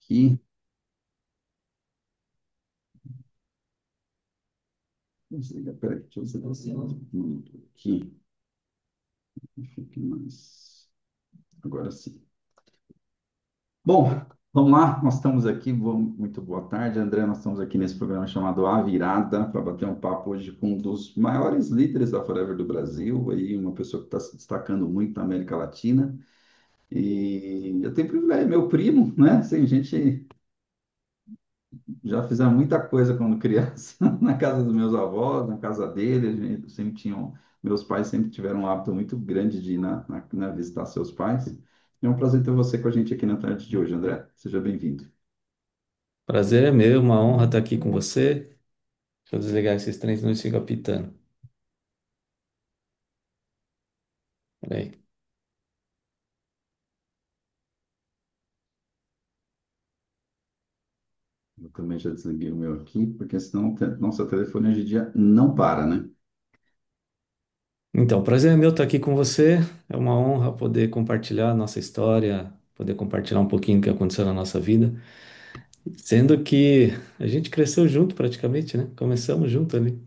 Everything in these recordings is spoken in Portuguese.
aqui. Desliga, peraí, deixa eu ver se aqui. Fique mais. Agora sim. Bom, vamos lá. Nós estamos aqui. Muito boa tarde, André. Nós estamos aqui nesse programa chamado A Virada para bater um papo hoje com um dos maiores líderes da Forever do Brasil, aí uma pessoa que está se destacando muito na América Latina. E eu tenho privilégio, meu primo, né? Assim, a gente já fizemos muita coisa quando criança, na casa dos meus avós, na casa dele, a gente sempre tinham, meus pais sempre tiveram um hábito muito grande de ir visitar seus pais. É um prazer ter você com a gente aqui na tarde de hoje, André. Seja bem-vindo. Prazer é meu, uma honra estar aqui com você. Deixa eu desligar esses trens, não fica apitando. Peraí. Eu também já desliguei o meu aqui, porque senão nosso telefone hoje em dia não para, né? Então, prazer é meu estar aqui com você. É uma honra poder compartilhar a nossa história, poder compartilhar um pouquinho do que aconteceu na nossa vida. Sendo que a gente cresceu junto praticamente, né? Começamos junto ali.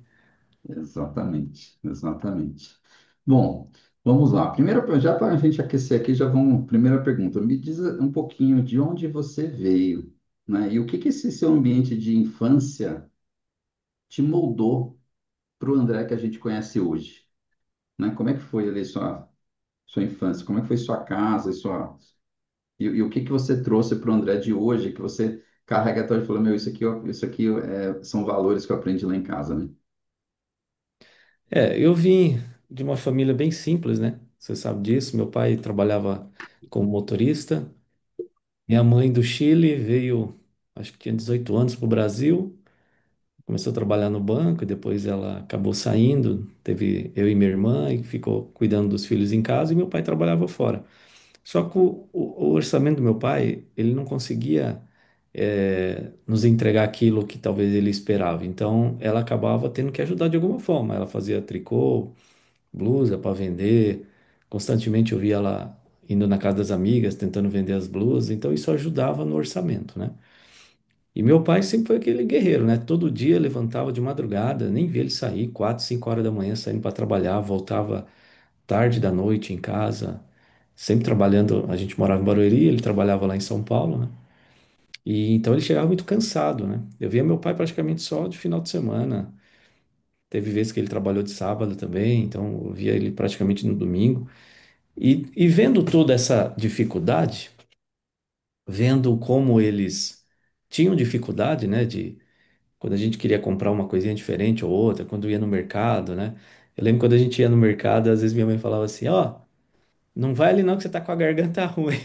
Exatamente, exatamente. Bom, vamos lá. Primeiro, já para a gente aquecer aqui, já vamos. Primeira pergunta. Me diz um pouquinho de onde você veio, né? E o que que esse seu ambiente de infância te moldou para o André que a gente conhece hoje, né? Como é que foi ali sua infância? Como é que foi sua casa e o que que você trouxe para o André de hoje que você carrega até hoje e falou, meu, isso aqui são valores que eu aprendi lá em casa, né? Eu vim de uma família bem simples, né? Você sabe disso. Meu pai trabalhava como motorista. Minha mãe do Chile veio, acho que tinha 18 anos para o Brasil. Começou a trabalhar no banco e depois ela acabou saindo. Teve eu e minha irmã e ficou cuidando dos filhos em casa e meu pai trabalhava fora. Só que o orçamento do meu pai, ele não conseguia nos entregar aquilo que talvez ele esperava. Então ela acabava tendo que ajudar de alguma forma. Ela fazia tricô, blusa para vender. Constantemente eu via ela indo na casa das amigas, tentando vender as blusas. Então isso ajudava no orçamento, né? E meu pai sempre foi aquele guerreiro, né? Todo dia levantava de madrugada, nem via ele sair, 4, 5 horas da manhã saindo para trabalhar, voltava tarde da noite em casa, sempre trabalhando. A gente morava em Barueri, ele trabalhava lá em São Paulo, né? E então ele chegava muito cansado, né? Eu via meu pai praticamente só de final de semana. Teve vezes que ele trabalhou de sábado também, então eu via ele praticamente no domingo. E vendo toda essa dificuldade, vendo como eles tinham dificuldade, né, de quando a gente queria comprar uma coisinha diferente ou outra, quando ia no mercado, né? Eu lembro quando a gente ia no mercado, às vezes minha mãe falava assim, ó, não vai ali não que você tá com a garganta ruim.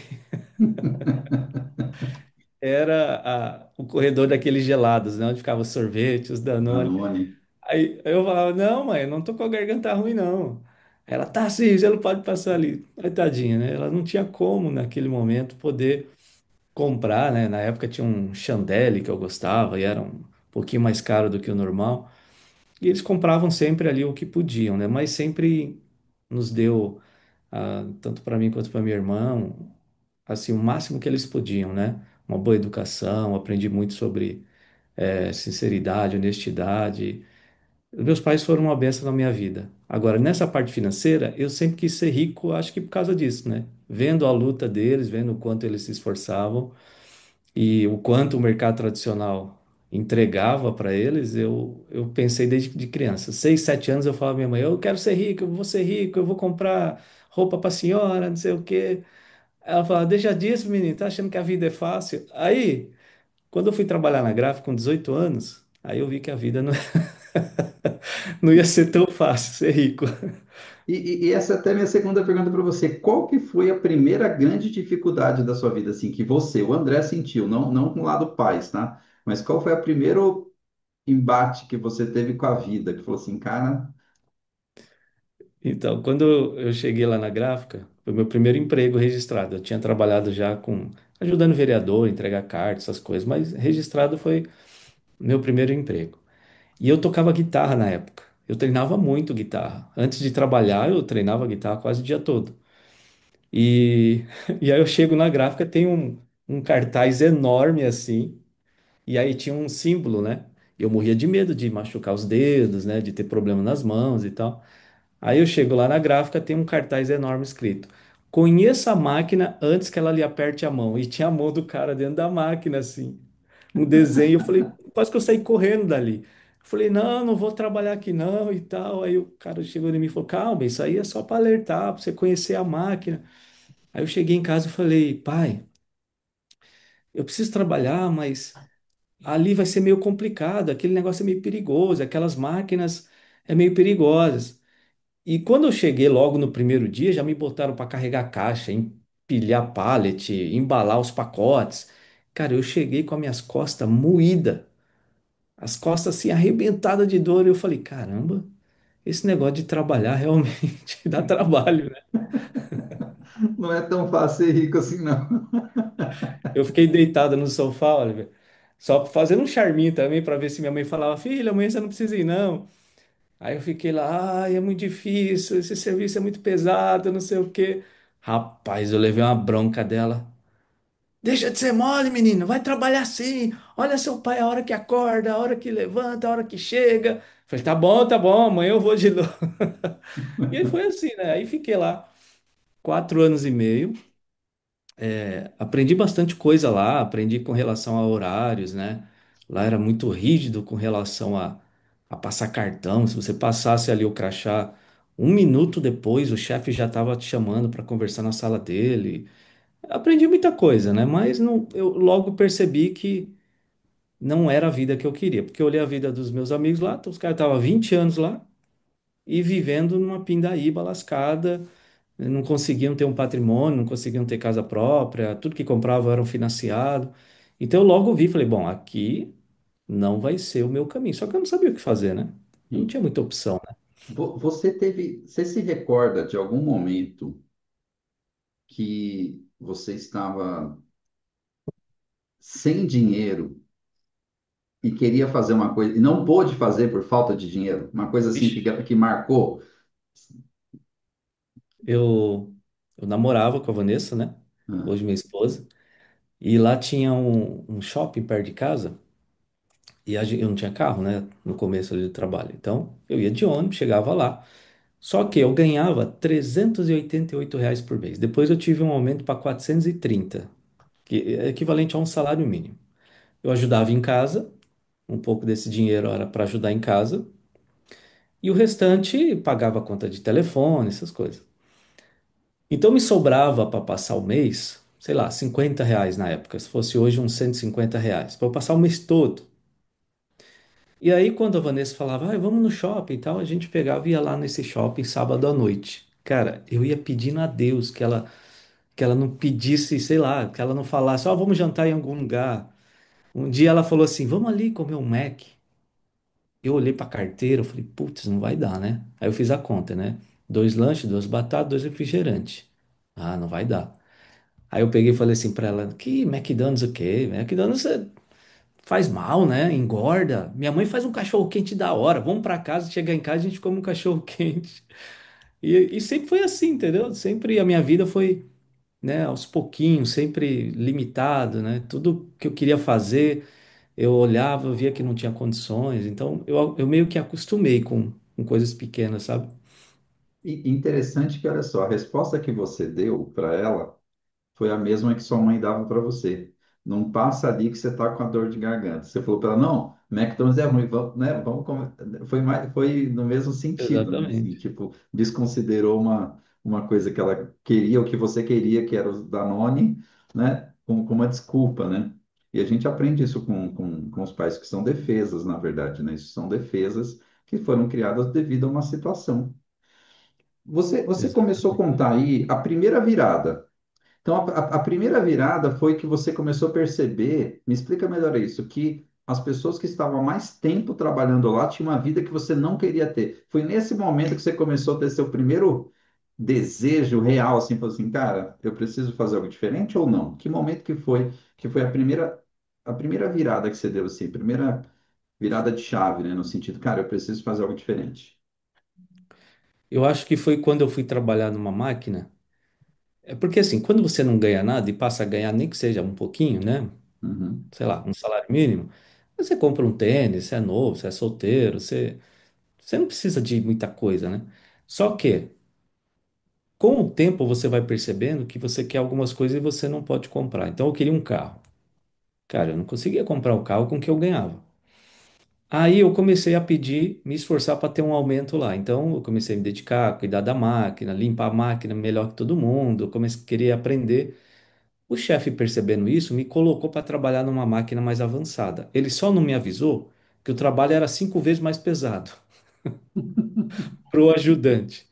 Era o corredor daqueles gelados, né? Onde ficava os sorvetes, os Danone. Danone. Aí eu falava, não, mãe, eu não tô com a garganta ruim, não. Ela, tá sim, você não pode passar ali. Aí, tadinha, né? Ela não tinha como, naquele momento, poder comprar, né? Na época tinha um Chandelle que eu gostava e era um pouquinho mais caro do que o normal. E eles compravam sempre ali o que podiam, né? Mas sempre nos deu, tanto para mim quanto para meu irmão, assim, o máximo que eles podiam, né? Uma boa educação, aprendi muito sobre sinceridade, honestidade. Meus pais foram uma bênção na minha vida. Agora, nessa parte financeira, eu sempre quis ser rico, acho que por causa disso, né? Vendo a luta deles, vendo o quanto eles se esforçavam. E o quanto o mercado tradicional entregava para eles, eu pensei desde de criança. 6, 7 anos eu falava à minha mãe, eu quero ser rico, eu vou ser rico, eu vou comprar roupa para a senhora, não sei o quê. Ela falava, deixa disso, menino, tá achando que a vida é fácil? Aí, quando eu fui trabalhar na gráfica com 18 anos, aí eu vi que a vida não, não ia ser tão fácil ser rico. E essa é até a minha segunda pergunta para você. Qual que foi a primeira grande dificuldade da sua vida, assim, que você, o André, sentiu? Não com o lado pais, tá? Mas qual foi o primeiro embate que você teve com a vida? Que falou assim, cara, Então, quando eu cheguei lá na gráfica, foi meu primeiro emprego registrado. Eu tinha trabalhado já com ajudando vereador, entregar cartas, essas coisas, mas registrado foi meu primeiro emprego. E eu tocava guitarra na época. Eu treinava muito guitarra. Antes de trabalhar, eu treinava guitarra quase o dia todo. E, e aí eu chego na gráfica, tem um cartaz enorme assim, e aí tinha um símbolo, né? Eu morria de medo de machucar os dedos, né? De ter problema nas mãos e tal. Aí eu chego lá na gráfica, tem um cartaz enorme escrito: Conheça a máquina antes que ela lhe aperte a mão. E tinha a mão do cara dentro da máquina, assim. Um desenho. Eu falei, quase que eu saí correndo dali. Eu falei, não, não vou trabalhar aqui não e tal. Aí o cara chegou em mim e falou, calma, isso aí é só para alertar, para você conhecer a máquina. Aí eu cheguei em casa e falei, pai, eu preciso trabalhar, mas ali vai ser meio complicado, aquele negócio é meio perigoso, aquelas máquinas é meio perigosas. E quando eu cheguei logo no primeiro dia, já me botaram para carregar caixa, empilhar pallet, embalar os pacotes. Cara, eu cheguei com as minhas costas moídas, as costas assim arrebentadas de dor. E eu falei, caramba, esse negócio de trabalhar realmente dá trabalho, né? Não é tão fácil ser rico assim, não. Eu fiquei deitado no sofá, olha, só fazendo um charminho também para ver se minha mãe falava, filha, amanhã você não precisa ir, não. Aí eu fiquei lá, ai, é muito difícil, esse serviço é muito pesado, não sei o quê. Rapaz, eu levei uma bronca dela. Deixa de ser mole, menino, vai trabalhar sim. Olha seu pai a hora que acorda, a hora que levanta, a hora que chega. Falei, tá bom, amanhã eu vou de novo. E aí foi assim, né? Aí fiquei lá 4 anos e meio. Aprendi bastante coisa lá, aprendi com relação a horários, né? Lá era muito rígido com relação a passar cartão. Se você passasse ali o crachá 1 minuto depois, o chefe já estava te chamando para conversar na sala dele. Aprendi muita coisa, né? Mas não, eu logo percebi que não era a vida que eu queria, porque eu olhei a vida dos meus amigos lá, então os caras estavam há 20 anos lá e vivendo numa pindaíba lascada, não conseguiam ter um patrimônio, não conseguiam ter casa própria, tudo que compravam era um financiado. Então eu logo vi, e falei, bom, aqui não vai ser o meu caminho. Só que eu não sabia o que fazer, né? Eu não Sim. tinha muita opção, né? Você se recorda de algum momento que você estava sem dinheiro e queria fazer uma coisa e não pôde fazer por falta de dinheiro? Uma coisa assim Ixi, que marcou? eu namorava com a Vanessa, né? Ah, Hoje minha esposa. E lá tinha um shopping perto de casa. E eu não tinha carro, né? No começo ali do trabalho. Então, eu ia de ônibus, chegava lá. Só que eu ganhava R$ 388 por mês. Depois eu tive um aumento para 430, que é equivalente a um salário mínimo. Eu ajudava em casa, um pouco desse dinheiro era para ajudar em casa, e o restante pagava a conta de telefone, essas coisas. Então me sobrava para passar o mês, sei lá, R$ 50 na época, se fosse hoje uns R$ 150, para eu passar o mês todo. E aí, quando a Vanessa falava, ah, vamos no shopping e tal, a gente pegava e ia lá nesse shopping sábado à noite. Cara, eu ia pedindo a Deus que ela não pedisse, sei lá, que ela não falasse, ó, vamos jantar em algum lugar. Um dia ela falou assim, vamos ali comer um Mac. Eu olhei pra carteira, eu falei, putz, não vai dar, né? Aí eu fiz a conta, né? 2 lanches, 2 batatas, 2 refrigerantes. Ah, não vai dar. Aí eu peguei e falei assim pra ela, que McDonald's o quê? McDonald's faz mal, né? Engorda. Minha mãe faz um cachorro quente da hora. Vamos pra casa, chegar em casa, a gente come um cachorro quente. E sempre foi assim, entendeu? Sempre a minha vida foi, né, aos pouquinhos, sempre limitado, né? Tudo que eu queria fazer, eu olhava, eu via que não tinha condições. Então, eu meio que acostumei com coisas pequenas, sabe? e interessante que, olha só, a resposta que você deu para ela foi a mesma que sua mãe dava para você. Não passa ali que você está com a dor de garganta. Você falou para ela, não, McDonald's é ruim, vamos, né? Foi mais, foi no mesmo sentido, né? Assim, Exatamente. tipo, desconsiderou uma coisa que ela queria, o que você queria, que era o Danone, né? Com uma desculpa, né? E a gente aprende isso com os pais que são defesas, na verdade, né? Isso são defesas que foram criadas devido a uma situação. Você começou a Exatamente. contar aí a primeira virada. Então, a primeira virada foi que você começou a perceber, me explica melhor isso, que as pessoas que estavam há mais tempo trabalhando lá tinham uma vida que você não queria ter. Foi nesse momento que você começou a ter seu primeiro desejo real, assim, falou assim, cara, eu preciso fazer algo diferente ou não? Que momento que foi a primeira virada que você deu, assim, a primeira virada de chave, né, no sentido, cara, eu preciso fazer algo diferente. Eu acho que foi quando eu fui trabalhar numa máquina. É porque assim, quando você não ganha nada e passa a ganhar nem que seja um pouquinho, né? Uhum. Sei lá, um salário mínimo, você compra um tênis, você é novo, você é solteiro, você não precisa de muita coisa, né? Só que, com o tempo, você vai percebendo que você quer algumas coisas e você não pode comprar. Então, eu queria um carro. Cara, eu não conseguia comprar o carro com o que eu ganhava. Aí eu comecei a pedir, me esforçar para ter um aumento lá. Então eu comecei a me dedicar, a cuidar da máquina, limpar a máquina melhor que todo mundo. Eu comecei a querer aprender. O chefe, percebendo isso, me colocou para trabalhar numa máquina mais avançada. Ele só não me avisou que o trabalho era 5 vezes mais pesado para o ajudante.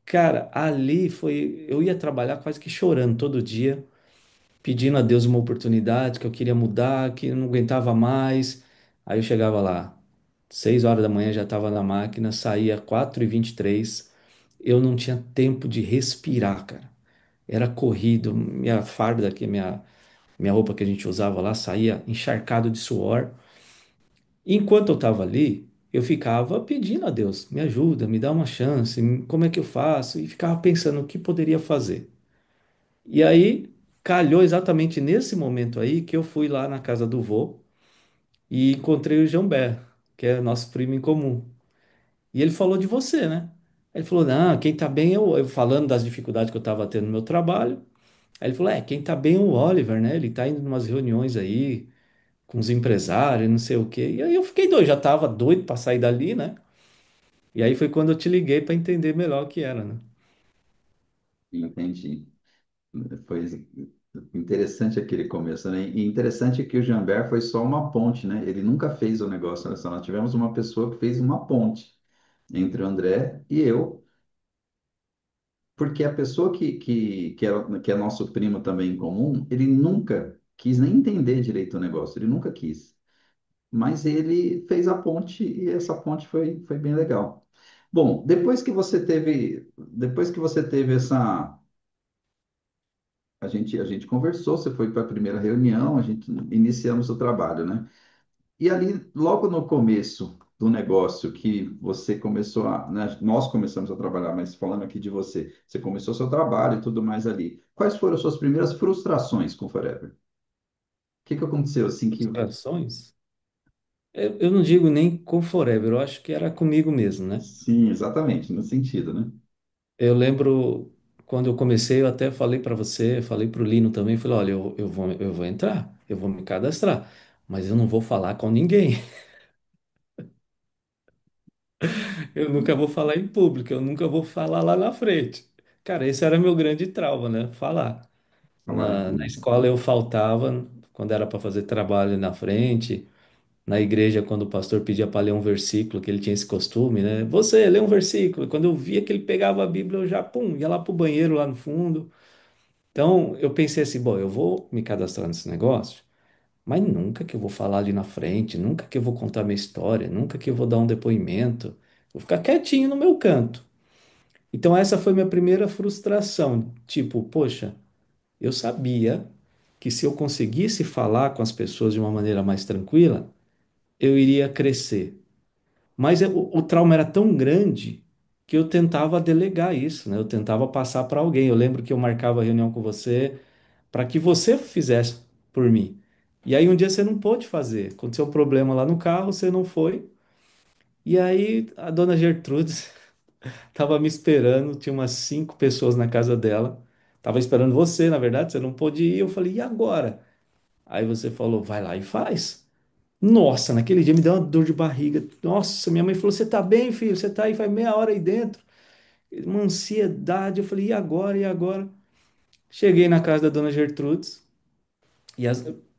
Cara, ali foi. Eu ia trabalhar quase que chorando todo dia, pedindo a Deus uma oportunidade, que eu queria mudar, que eu não aguentava mais. Aí eu chegava lá, 6 horas da manhã já estava na máquina, saía 4h23. Eu não tinha tempo de respirar, cara. Era corrido, minha farda aqui, minha roupa que a gente usava lá, saía encharcado de suor. Enquanto eu estava ali, eu ficava pedindo a Deus, me ajuda, me dá uma chance, como é que eu faço? E ficava pensando o que poderia fazer. E aí, calhou exatamente nesse momento aí que eu fui lá na casa do vô e encontrei o Jambé, que é nosso primo em comum. E ele falou de você, né? Ele falou, não, quem tá bem é eu falando das dificuldades que eu estava tendo no meu trabalho. Aí ele falou, quem tá bem é o Oliver, né? Ele tá indo em umas reuniões aí com os empresários, não sei o quê. E aí eu fiquei doido, já tava doido para sair dali, né? E aí foi quando eu te liguei para entender melhor o que era, né? Entendi. Foi interessante aquele começo, né? E interessante que o Jambert foi só uma ponte, né? Ele nunca fez o negócio, olha só, nós tivemos uma pessoa que fez uma ponte entre o André e eu, porque a pessoa que é nosso primo também em comum, ele nunca quis nem entender direito o negócio, ele nunca quis. Mas ele fez a ponte e essa ponte foi bem legal. Bom, depois que você teve essa, a gente conversou, você foi para a primeira reunião, a gente iniciamos o trabalho, né? E ali, logo no começo do negócio que você começou né, nós começamos a trabalhar, mas falando aqui de você, você começou seu trabalho e tudo mais ali. Quais foram as suas primeiras frustrações com o Forever? O que que aconteceu assim que... Frustrações? Eu não digo nem com Forever, eu acho que era comigo mesmo, né? Sim, exatamente, no sentido, né? Eu lembro quando eu comecei, eu até falei para você, falei para o Lino também, falei, olha, eu vou entrar, eu vou me cadastrar, mas eu não vou falar com ninguém. Eu nunca vou falar em público, eu nunca vou falar lá na frente. Cara, esse era meu grande trauma, né? Falar. Falar em Na público. escola eu faltava quando era para fazer trabalho na frente. Na igreja, quando o pastor pedia para ler um versículo, que ele tinha esse costume, né? Você lê um versículo. Quando eu via que ele pegava a Bíblia, eu já, pum, ia lá pro banheiro, lá no fundo. Então, eu pensei assim, bom, eu vou me cadastrar nesse negócio, mas nunca que eu vou falar ali na frente, nunca que eu vou contar minha história, nunca que eu vou dar um depoimento. Vou ficar quietinho no meu canto. Então, essa foi minha primeira frustração. Tipo, poxa, eu sabia que se eu conseguisse falar com as pessoas de uma maneira mais tranquila, eu iria crescer. Mas o trauma era tão grande que eu tentava delegar isso, né? Eu tentava passar para alguém. Eu lembro que eu marcava reunião com você para que você fizesse por mim. E aí um dia você não pôde fazer. Aconteceu um problema lá no carro, você não foi. E aí a dona Gertrudes estava me esperando, tinha umas 5 pessoas na casa dela. Tava esperando você, na verdade, você não pôde ir. Eu falei, e agora? Aí você falou, vai lá e faz. Nossa, naquele dia me deu uma dor de barriga. Nossa, minha mãe falou: Você tá bem, filho? Você tá aí faz meia hora aí dentro. Uma ansiedade. Eu falei: E agora? E agora? Cheguei na casa da dona Gertrudes e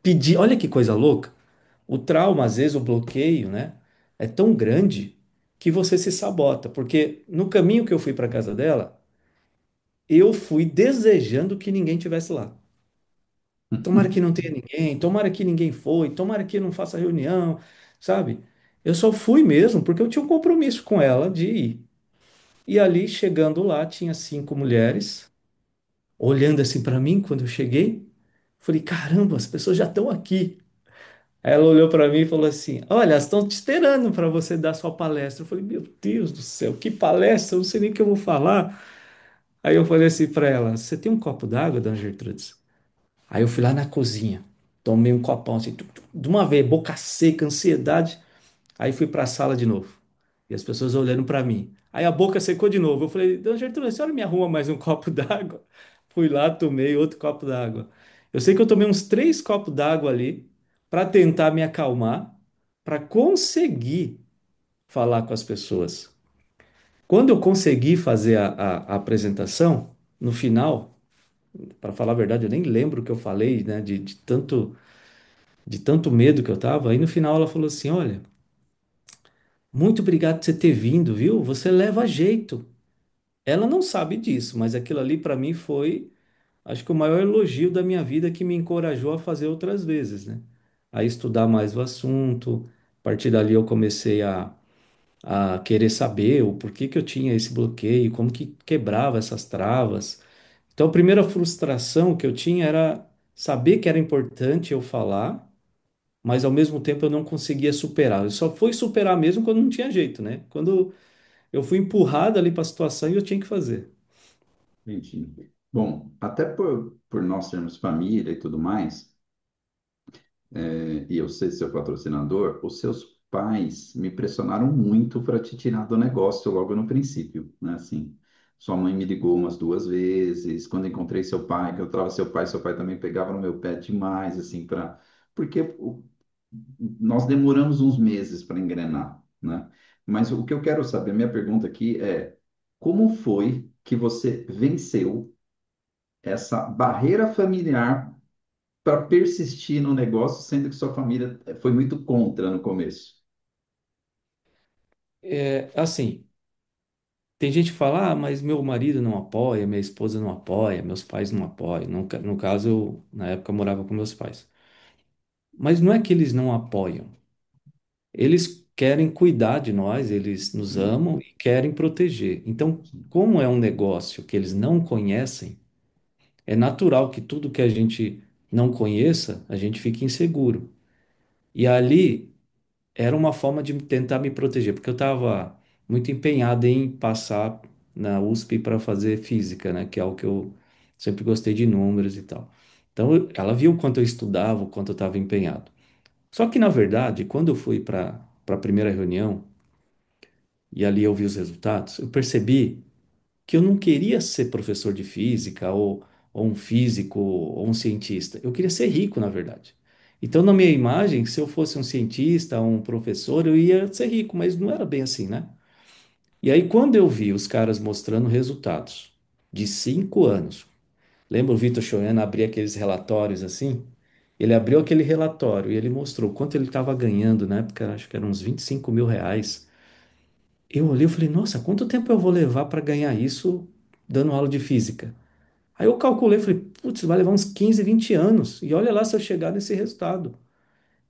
pedi. Olha que coisa louca. O trauma, às vezes, o bloqueio, né? É tão grande que você se sabota. Porque no caminho que eu fui para casa dela, eu fui desejando que ninguém tivesse lá. Tomara que não tenha ninguém, tomara que ninguém foi, tomara que não faça reunião, sabe? Eu só fui mesmo porque eu tinha um compromisso com ela de ir. E ali, chegando lá, tinha 5 mulheres, olhando assim para mim quando eu cheguei. Falei, caramba, as pessoas já estão aqui. Aí ela olhou para mim e falou assim: Olha, elas estão te esperando para você dar sua palestra. Eu falei, meu Deus do céu, que palestra? Eu não sei nem o que eu vou falar. Aí eu falei assim para ela: Você tem um copo d'água, dona Gertrudes? Aí eu fui lá na cozinha, tomei um copão assim, de uma vez, boca seca, ansiedade. Aí fui para a sala de novo. E as pessoas olhando para mim. Aí a boca secou de novo. Eu falei: Dona Gertrude, a senhora me arruma mais um copo d'água? Fui lá, tomei outro copo d'água. Eu sei que eu tomei uns 3 copos d'água ali para tentar me acalmar, para conseguir falar com as pessoas. Quando eu consegui fazer a apresentação, no final, para falar a verdade, eu nem lembro o que eu falei, né, de tanto medo que eu tava. Aí no final ela falou assim: Olha, muito obrigado por você ter vindo, viu? Você leva jeito. Ela não sabe disso, mas aquilo ali para mim foi, acho que o maior elogio da minha vida que me encorajou a fazer outras vezes, né? A estudar mais o assunto. A partir dali eu comecei a querer saber o porquê que eu tinha esse bloqueio, como que quebrava essas travas. Então, a primeira frustração que eu tinha era saber que era importante eu falar, mas ao mesmo tempo eu não conseguia superar. Eu só fui superar mesmo quando não tinha jeito, né? Quando eu fui empurrado ali para a situação e eu tinha que fazer. Entendi. Bom, até por nós sermos família e tudo mais, e eu ser seu patrocinador, os seus pais me pressionaram muito para te tirar do negócio logo no princípio, né? Assim, sua mãe me ligou umas 2 vezes, quando encontrei seu pai, que eu trava seu pai também pegava no meu pé demais, assim, porque nós demoramos uns meses para engrenar, né? Mas o que eu quero saber, a minha pergunta aqui é, como foi que você venceu essa barreira familiar para persistir no negócio, sendo que sua família foi muito contra no começo? É, assim, tem gente que fala: mas meu marido não apoia, minha esposa não apoia, meus pais não apoiam. No caso, eu, na época, morava com meus pais. Mas não é que eles não apoiam. Eles querem cuidar de nós, eles nos Sim, amam e querem proteger. Então, sim, como é um negócio que eles não conhecem, é natural que tudo que a gente não conheça, a gente fique inseguro. E ali era uma forma de tentar me proteger, porque eu estava muito empenhado em passar na USP para fazer física, né, que é algo que eu sempre gostei de números e tal. Então, ela viu o quanto eu estudava, o quanto eu estava empenhado. Só que, na verdade, quando eu fui para a primeira reunião, e ali eu vi os resultados, eu percebi que eu não queria ser professor de física ou um físico ou um cientista. Eu queria ser rico, na verdade. Então, na minha imagem, se eu fosse um cientista, um professor, eu ia ser rico, mas não era bem assim, né? E aí, quando eu vi os caras mostrando resultados de 5 anos, lembra o Vitor Schoen abrir aqueles relatórios assim? Ele abriu aquele relatório e ele mostrou quanto ele estava ganhando na época, acho que eram uns 25 mil reais. Eu olhei e falei: Nossa, quanto tempo eu vou levar para ganhar isso dando aula de física? Aí eu calculei, falei: Putz, vai levar uns 15, 20 anos. E olha lá se eu chegar nesse resultado.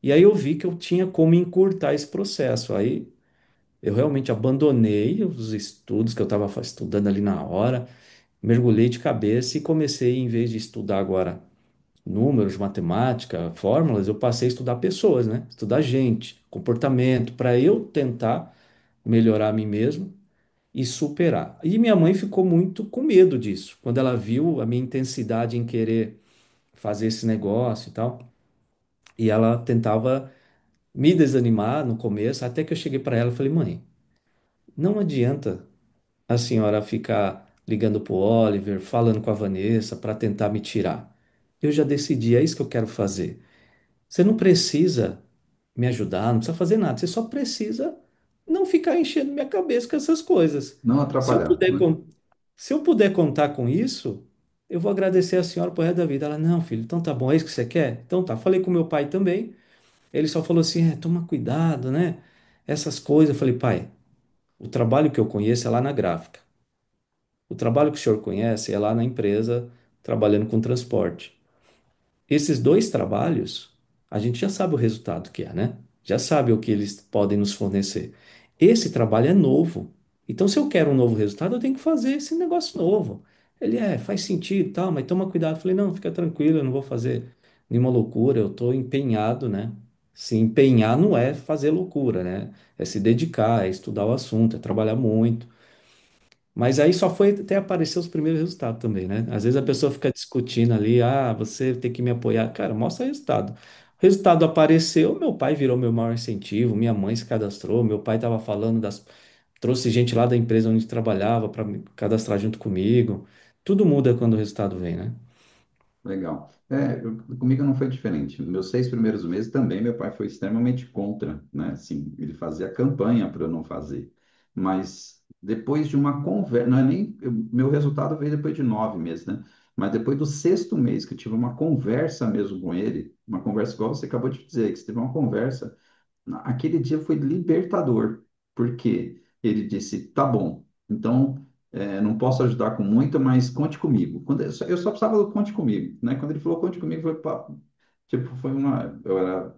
E aí eu vi que eu tinha como encurtar esse processo. Aí eu realmente abandonei os estudos que eu estava estudando ali na hora, mergulhei de cabeça e comecei, em vez de estudar agora números, matemática, fórmulas, eu passei a estudar pessoas, né? Estudar gente, comportamento, para eu tentar melhorar a mim mesmo e superar. E minha mãe ficou muito com medo disso, quando ela viu a minha intensidade em querer fazer esse negócio e tal. E ela tentava me desanimar no começo, até que eu cheguei para ela e falei: Mãe, não adianta a senhora ficar ligando pro Oliver, falando com a Vanessa para tentar me tirar. Eu já decidi, é isso que eu quero fazer. Você não precisa me ajudar, não precisa fazer nada. Você só precisa não ficar enchendo minha cabeça com essas coisas. não Se eu atrapalhar, puder, né? se eu puder contar com isso, eu vou agradecer a senhora pro resto da vida. Ela: Não, filho, então tá bom, é isso que você quer? Então tá. Falei com meu pai também. Ele só falou assim: Toma cuidado, né? Essas coisas. Eu falei: Pai, o trabalho que eu conheço é lá na gráfica. O trabalho que o senhor conhece é lá na empresa, trabalhando com transporte. Esses dois trabalhos, a gente já sabe o resultado que é, né? Já sabe o que eles podem nos fornecer. Esse trabalho é novo. Então, se eu quero um novo resultado, eu tenho que fazer esse negócio novo. Ele faz sentido, e tal, mas toma cuidado. Eu falei: Não, fica tranquilo, eu não vou fazer nenhuma loucura, eu estou empenhado, né? Se empenhar não é fazer loucura, né? É se dedicar, é estudar o assunto, é trabalhar muito. Mas aí só foi até aparecer os primeiros resultados também, né? Às vezes a pessoa fica discutindo ali, ah, você tem que me apoiar. Cara, mostra o resultado. O resultado apareceu, meu pai virou meu maior incentivo, minha mãe se cadastrou, meu pai estava falando das. Trouxe gente lá da empresa onde trabalhava para me cadastrar junto comigo. Tudo muda quando o resultado vem, né? Legal. Comigo não foi diferente. Meus 6 primeiros meses também, meu pai foi extremamente contra, né? Assim, ele fazia campanha para eu não fazer. Mas depois de uma conversa, não é nem, meu resultado veio depois de 9 meses, né? Mas depois do sexto mês que eu tive uma conversa mesmo com ele, uma conversa igual você acabou de dizer, que você teve uma conversa, aquele dia foi libertador, porque ele disse, tá bom, então não posso ajudar com muito, mas conte comigo. Eu só precisava do conte comigo, né? Quando ele falou conte comigo, foi, tipo, eu era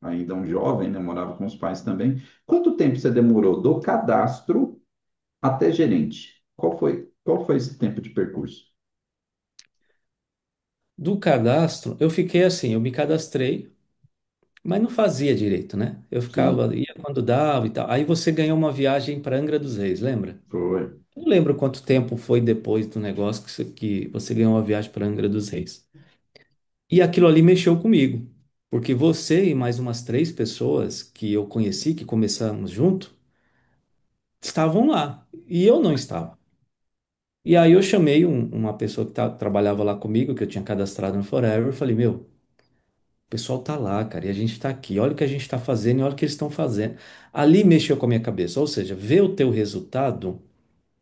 ainda um jovem, né? Morava com os pais também. Quanto tempo você demorou do cadastro até gerente? Qual foi esse tempo de percurso? Do cadastro, eu fiquei assim, eu me cadastrei, mas não fazia direito, né? Eu Sim, ficava, ia quando dava e tal. Aí você ganhou uma viagem para Angra dos Reis, lembra? foi. Não lembro quanto tempo foi depois do negócio que você ganhou uma viagem para Angra dos Reis. E aquilo ali mexeu comigo, porque você e mais umas 3 pessoas que eu conheci, que começamos junto, estavam lá e eu não estava. E aí eu chamei uma pessoa que trabalhava lá comigo, que eu tinha cadastrado no Forever, e falei, meu, o pessoal tá lá, cara, e a gente tá aqui, olha o que a gente tá fazendo e olha o que eles estão fazendo. Ali mexeu com a minha cabeça, ou seja, ver o teu resultado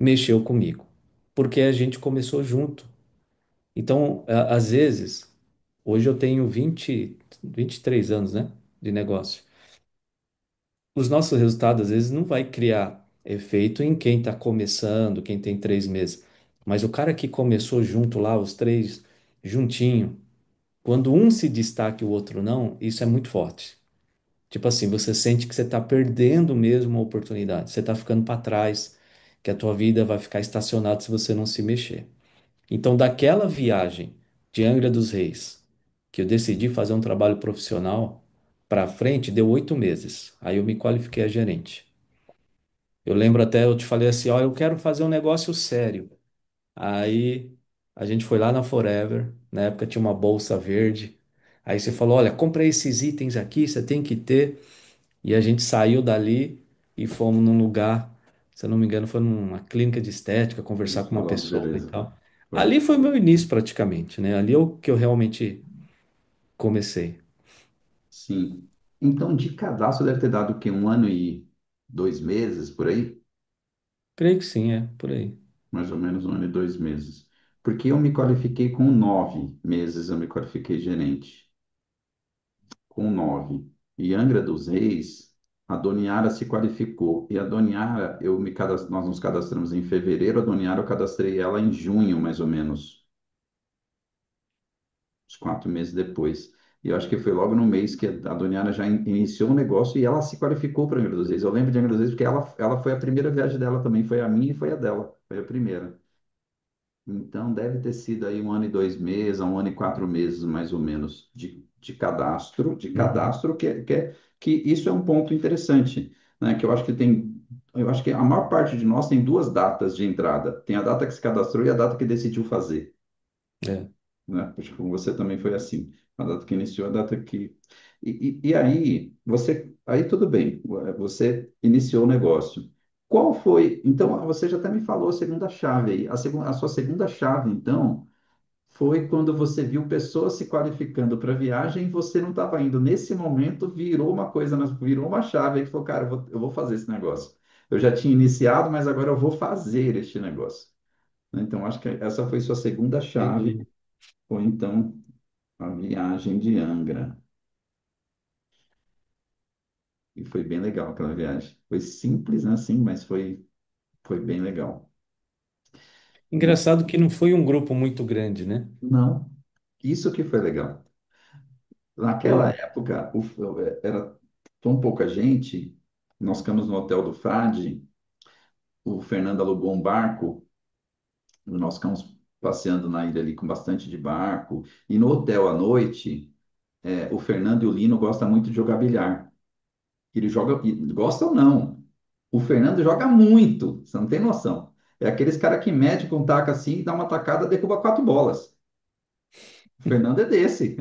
mexeu comigo, porque a gente começou junto. Então, às vezes, hoje eu tenho 23 anos, né, de negócio. Os nossos resultados, às vezes, não vai criar efeito em quem está começando, quem tem 3 meses. Mas o cara que começou junto lá, os três juntinho, quando um se destaca e o outro não, isso é muito forte. Tipo assim, você sente que você está perdendo mesmo a oportunidade, você está ficando para trás, que a tua vida vai ficar estacionada se você não se mexer. Então, daquela viagem de Angra dos Reis, que eu decidi fazer um trabalho profissional, para frente, deu 8 meses. Aí eu me qualifiquei a gerente. Eu lembro até, eu te falei assim, ó, eu quero fazer um negócio sério. Aí a gente foi lá na Forever, na época tinha uma bolsa verde. Aí você falou, olha, compra esses itens aqui, você tem que ter. E a gente saiu dali e fomos num lugar, se eu não me engano, foi numa clínica de estética, conversar com uma Falou, pessoa e beleza. tal. Foi. Ali foi meu início praticamente, né? Ali é o que eu realmente comecei. Sim. Então, de cadastro deve ter dado o quê? 1 ano e 2 meses, por aí? Creio que sim, é por aí. Mais ou menos 1 ano e 2 meses. Porque eu me qualifiquei com 9 meses, eu me qualifiquei gerente. Com 9. E Angra dos Reis, a Doniara se qualificou. E a Doniara, nós nos cadastramos em fevereiro, a Doniara eu cadastrei ela em junho, mais ou menos, uns 4 meses depois. E eu acho que foi logo no mês que a Doniara já iniciou o negócio e ela se qualificou para Angra dos Reis. Eu lembro de Angra dos Reis porque ela foi a primeira viagem dela também, foi a minha e foi a dela, foi a primeira. Então, deve ter sido aí 1 ano e 2 meses, a 1 ano e 4 meses, mais ou menos, de cadastro, Uhum. que isso é um ponto interessante, né? Que eu acho que a maior parte de nós tem duas datas de entrada. Tem a data que se cadastrou e a data que decidiu fazer, É. né? Acho que com você também foi assim. A data que iniciou, a data que... E aí, aí tudo bem, você iniciou o negócio. Qual foi, então, você já até me falou a segunda chave aí. A sua segunda chave, então, foi quando você viu pessoas se qualificando para viagem e você não estava indo. Nesse momento, virou uma coisa, virou uma chave aí que falou, cara, eu vou fazer esse negócio. Eu já tinha iniciado, mas agora eu vou fazer este negócio. Então, acho que essa foi sua segunda chave, Entendi. ou então a viagem de Angra. E foi bem legal aquela viagem. Foi simples, né, assim, mas foi bem legal. E Engraçado que não foi um grupo muito grande, né? não, isso que foi legal. Naquela Foi. época, era tão pouca gente, nós ficamos no hotel do Frade, o Fernando alugou um barco, nós ficamos passeando na ilha ali com bastante de barco, e no hotel à noite, o Fernando e o Lino gostam muito de jogar bilhar. Ele joga, gosta ou não, o Fernando joga muito, você não tem noção. É aqueles cara que mete com taca assim, dá uma tacada, derruba 4 bolas. O Fernando é desse.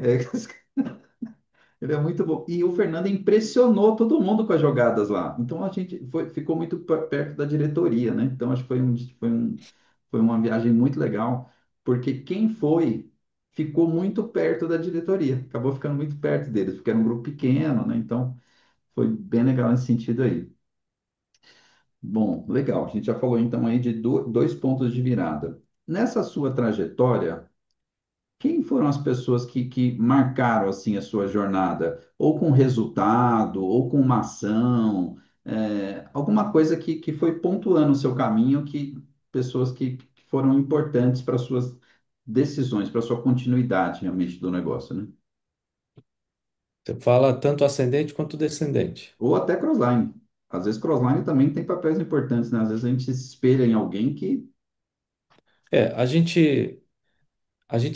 Ele é muito bom. E o Fernando impressionou todo mundo com as jogadas lá. Então a gente ficou muito perto da diretoria, né? Então acho que foi uma viagem muito legal, porque quem foi ficou muito perto da diretoria, acabou ficando muito perto deles, porque era um grupo pequeno, né? Então foi bem legal nesse sentido aí. Bom, legal. A gente já falou então aí de dois pontos de virada. Nessa sua trajetória, quem foram as pessoas que marcaram assim a sua jornada? Ou com resultado, ou com uma ação, alguma coisa que foi pontuando o seu caminho, que pessoas que foram importantes para suas decisões, para sua continuidade realmente do negócio, né? Você fala tanto ascendente quanto descendente. Ou até crossline. Às vezes crossline também tem papéis importantes, né? Às vezes a gente se espelha em alguém que. É, a gente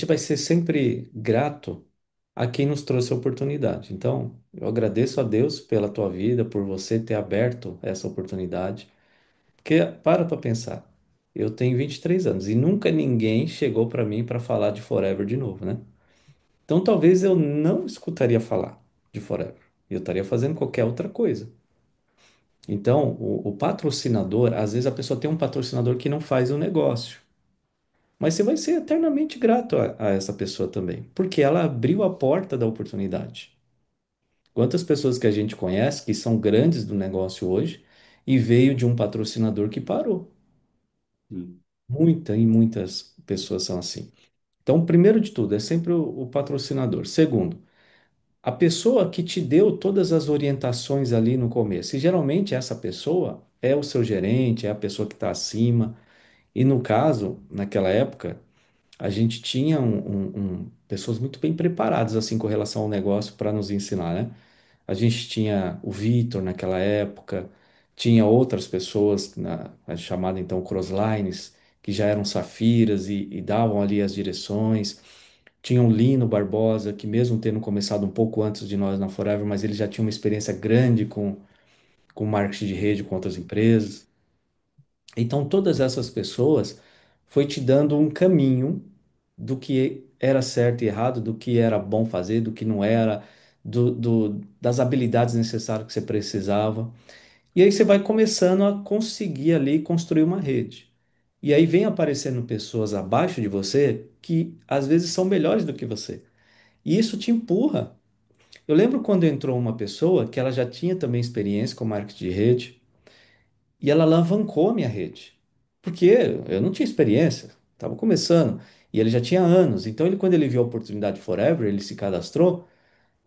vai ser sempre grato a quem nos trouxe a oportunidade. Então, eu agradeço a Deus pela tua vida, por você ter aberto essa oportunidade. Porque para pensar, eu tenho 23 anos e nunca ninguém chegou para mim para falar de Forever de novo, né? Então, talvez eu não escutaria falar de Forever. Eu estaria fazendo qualquer outra coisa. Então, o patrocinador, às vezes a pessoa tem um patrocinador que não faz o negócio. Mas você vai ser eternamente grato a essa pessoa também, porque ela abriu a porta da oportunidade. Quantas pessoas que a gente conhece que são grandes do negócio hoje e veio de um patrocinador que parou? Sim, Muitas pessoas são assim. Então, primeiro de tudo, é sempre o patrocinador. Segundo, a pessoa que te deu todas as orientações ali no começo. E geralmente essa pessoa é o seu gerente, é a pessoa que está acima. E no caso, naquela época, a gente tinha pessoas muito bem preparadas assim com relação ao negócio para nos ensinar, né? A gente tinha o Vitor naquela época, tinha outras pessoas a chamada então crosslines, que já eram safiras e davam ali as direções. Tinha o Lino Barbosa, que mesmo tendo começado um pouco antes de nós na Forever, mas ele já tinha uma experiência grande com marketing de rede com outras empresas. Então, todas essas pessoas foi te dando um caminho do que era certo e errado, do que era bom fazer, do que não era, das habilidades necessárias que você precisava. E aí você vai começando a conseguir ali construir uma rede. E aí vem aparecendo pessoas abaixo de você que às vezes são melhores do que você. E isso te empurra. Eu lembro quando entrou uma pessoa que ela já tinha também experiência com marketing de rede, e ela alavancou a minha rede. Porque eu não tinha experiência, estava começando. E ele já tinha anos. Então, quando ele viu a oportunidade Forever, ele se cadastrou,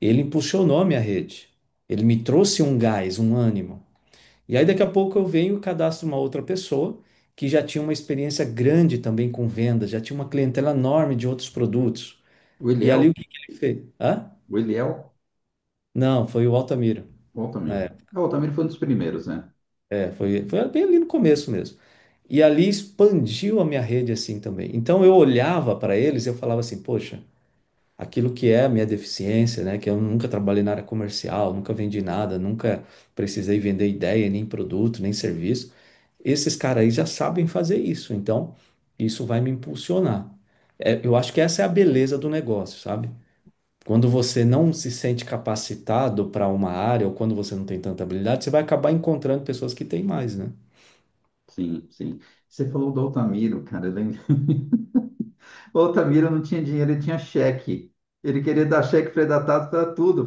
ele impulsionou a minha rede. Ele me trouxe um gás, um ânimo. E aí, daqui a pouco, eu venho e cadastro uma outra pessoa que já tinha uma experiência grande também com vendas, já tinha uma clientela enorme de outros produtos. o E ali, Eliel, o que que ele fez? Hã? o Eliel, Não, foi o Altamiro. o Altamiro. É, O Altamiro foi um dos primeiros, né? foi bem ali no começo mesmo. E ali expandiu a minha rede assim também. Então eu olhava para eles e eu falava assim, poxa, aquilo que é a minha deficiência, né, que eu nunca trabalhei na área comercial, nunca vendi nada, nunca precisei vender ideia, nem produto, nem serviço. Esses caras aí já sabem fazer isso, então isso vai me impulsionar. Eu acho que essa é a beleza do negócio, sabe? Quando você não se sente capacitado para uma área ou quando você não tem tanta habilidade, você vai acabar encontrando pessoas que têm mais, né? Sim, sim. Você falou do Altamiro, cara. Eu lembro. O Altamiro não tinha dinheiro, ele tinha cheque. Ele queria dar cheque pré-datado para tudo.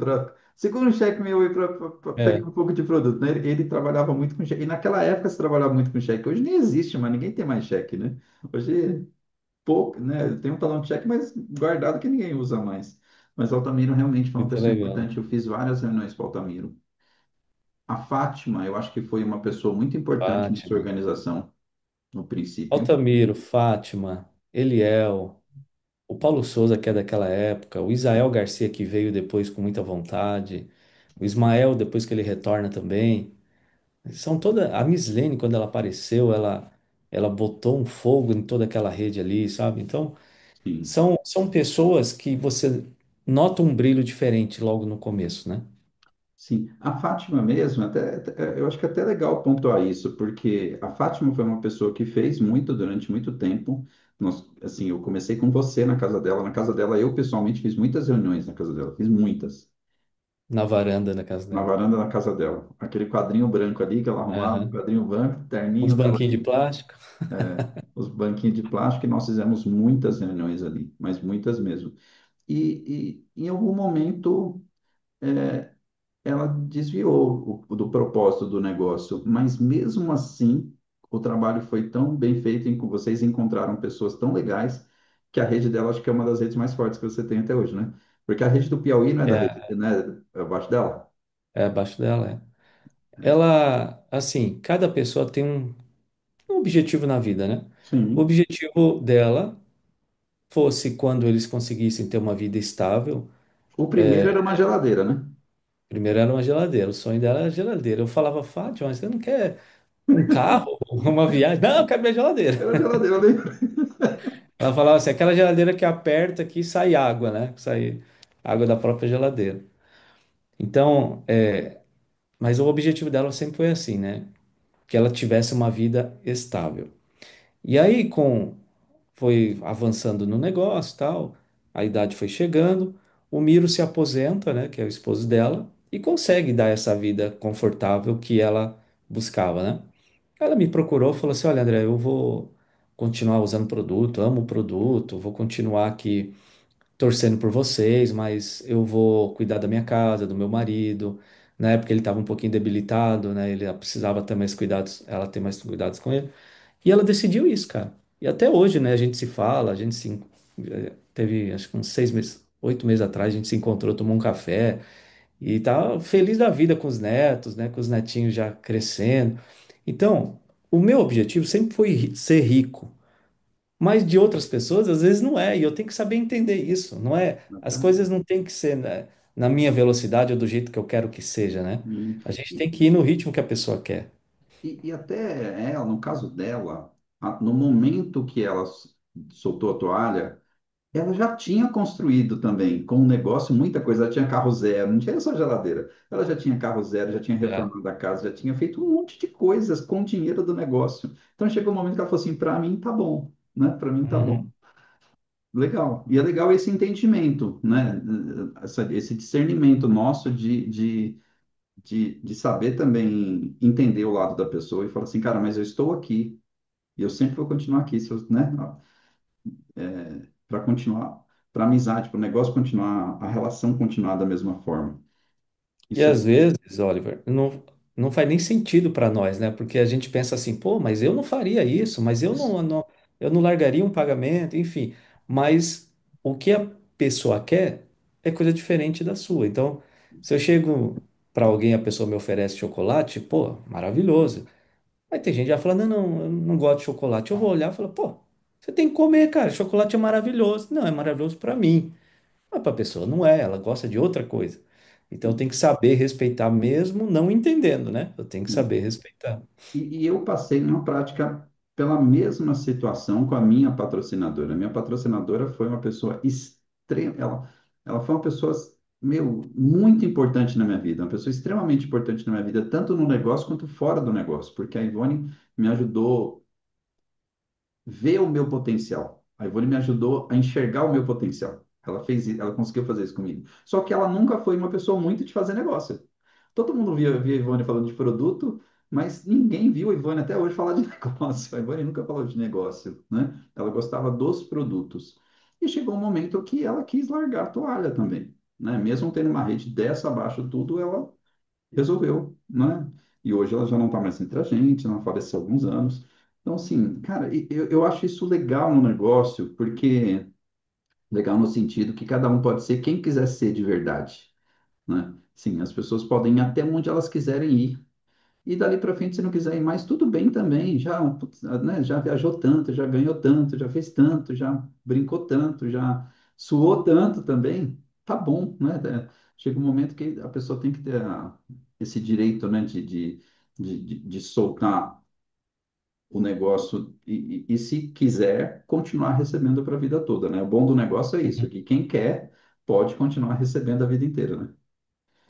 Segura um cheque meu aí para É, pegar um pouco de produto, né? Ele trabalhava muito com cheque. E naquela época se trabalhava muito com cheque. Hoje nem existe, mas ninguém tem mais cheque, né? Hoje, pouco, né? Tem um talão de cheque, mas guardado que ninguém usa mais. Mas o Altamiro realmente foi uma muito pessoa legal. importante. Eu fiz várias reuniões com o Altamiro. A Fátima, eu acho que foi uma pessoa muito importante na sua Fátima. organização, no princípio. Altamiro, Fátima, Eliel, o Paulo Souza, que é daquela época, o Isael Garcia, que veio depois com muita vontade, o Ismael, depois que ele retorna também. São toda. A Mislene, quando ela apareceu, ela botou um fogo em toda aquela rede ali, sabe? Então, Sim. são pessoas que você nota um brilho diferente logo no começo, né? Sim, a Fátima mesmo, eu acho que é até legal pontuar isso, porque a Fátima foi uma pessoa que fez muito durante muito tempo. Assim, eu comecei com você na casa dela eu pessoalmente fiz muitas reuniões na casa dela, fiz muitas, Na varanda da casa na dela. varanda da casa dela. Aquele quadrinho branco ali que ela arrumava, um Aham. quadrinho branco, Uns terninho, banquinhos de plástico. os banquinhos de plástico, e nós fizemos muitas reuniões ali, mas muitas mesmo. Em algum momento ela desviou do propósito do negócio, mas mesmo assim, o trabalho foi tão bem feito em que vocês encontraram pessoas tão legais que a rede dela acho que é uma das redes mais fortes que você tem até hoje, né? Porque a rede do Piauí não é da rede, É, né? É abaixo dela. é abaixo dela, é. Ela, assim, cada pessoa tem um objetivo na vida, né? O Sim. objetivo dela fosse quando eles conseguissem ter uma vida estável. O primeiro era uma geladeira, né? Primeiro era uma geladeira, o sonho dela era geladeira. Eu falava, Fátima, mas você não quer um carro, uma viagem? Não, eu quero minha geladeira. Era a geladeira, eu lembro. Ela falava assim, aquela geladeira que aperta aqui e sai água, né? Sai água da própria geladeira. Então, mas o objetivo dela sempre foi assim, né? Que ela tivesse uma vida estável. E aí, foi avançando no negócio, e tal, a idade foi chegando, o Miro se aposenta, né, que é o esposo dela, e consegue dar essa vida confortável que ela buscava, né? Ela me procurou, falou assim: "Olha, André, eu vou continuar usando o produto, amo o produto, vou continuar aqui torcendo por vocês, mas eu vou cuidar da minha casa, do meu marido." Na época ele estava um pouquinho debilitado, né? Ele precisava ter mais cuidados, ela ter mais cuidados com ele. E ela decidiu isso, cara. E até hoje, né, a gente se fala, a gente se teve acho que uns 6 meses, 8 meses atrás, a gente se encontrou, tomou um café e tá feliz da vida com os netos, né, com os netinhos já crescendo. Então, o meu objetivo sempre foi ser rico, mas de outras pessoas às vezes não é, e eu tenho que saber entender isso, não é? As coisas não têm que ser, né, na minha velocidade ou do jeito que eu quero que seja, né? A gente tem que ir no ritmo que a pessoa quer. E até ela, no caso dela, no momento que ela soltou a toalha, ela já tinha construído também com o negócio muita coisa. Ela tinha carro zero, não tinha só geladeira. Ela já tinha carro zero, já tinha É. reformado a casa, já tinha feito um monte de coisas com o dinheiro do negócio. Então chegou um momento que ela falou assim: para mim tá bom, né? Para mim tá bom. Uhum. Legal. E é legal esse entendimento, né? Esse discernimento nosso de saber também entender o lado da pessoa e falar assim, cara, mas eu estou aqui e eu sempre vou continuar aqui, se eu, né? Para continuar, para a amizade, para o negócio continuar, a relação continuar da mesma forma. E Isso é. às vezes, Oliver, não faz nem sentido para nós, né? Porque a gente pensa assim, pô, mas eu não faria isso, mas eu não largaria um pagamento, enfim. Mas o que a pessoa quer é coisa diferente da sua. Então, se eu chego para alguém, a pessoa me oferece chocolate, pô, maravilhoso. Aí tem gente que já fala, não, não, eu não gosto de chocolate. Eu vou olhar e falar, pô, você tem que comer, cara, chocolate é maravilhoso. Não, é maravilhoso para mim. Mas para a pessoa não é, ela gosta de outra coisa. Então eu tenho que saber respeitar mesmo não entendendo, né? Eu tenho que saber respeitar. E eu passei numa prática pela mesma situação com a minha patrocinadora. Minha patrocinadora foi uma pessoa extrema, ela foi uma pessoa, meu, muito importante na minha vida, uma pessoa extremamente importante na minha vida, tanto no negócio quanto fora do negócio, porque a Ivone me ajudou ver o meu potencial. A Ivone me ajudou a enxergar o meu potencial. Ela fez, ela conseguiu fazer isso comigo. Só que ela nunca foi uma pessoa muito de fazer negócio. Todo mundo via a Ivone falando de produto, mas ninguém viu a Ivone até hoje falar de negócio. A Ivone nunca falou de negócio, né? Ela gostava dos produtos. E chegou um momento que ela quis largar a toalha também, né? Mesmo tendo uma rede dessa abaixo tudo, ela resolveu, né? E hoje ela já não está mais entre a gente, ela faleceu há alguns anos. Então, assim, cara, eu acho isso legal no negócio, porque legal no sentido que cada um pode ser quem quiser ser de verdade, né? Sim, as pessoas podem ir até onde elas quiserem ir. E dali para frente, se não quiser ir mais, tudo bem também. Já, putz, né, já viajou tanto, já ganhou tanto, já fez tanto, já brincou tanto, já suou tanto também. Tá bom, né? Chega um momento que a pessoa tem que ter esse direito, né, de soltar o negócio e, se quiser, continuar recebendo para a vida toda, né? O bom do negócio é isso, Uhum. que quem quer pode continuar recebendo a vida inteira, né?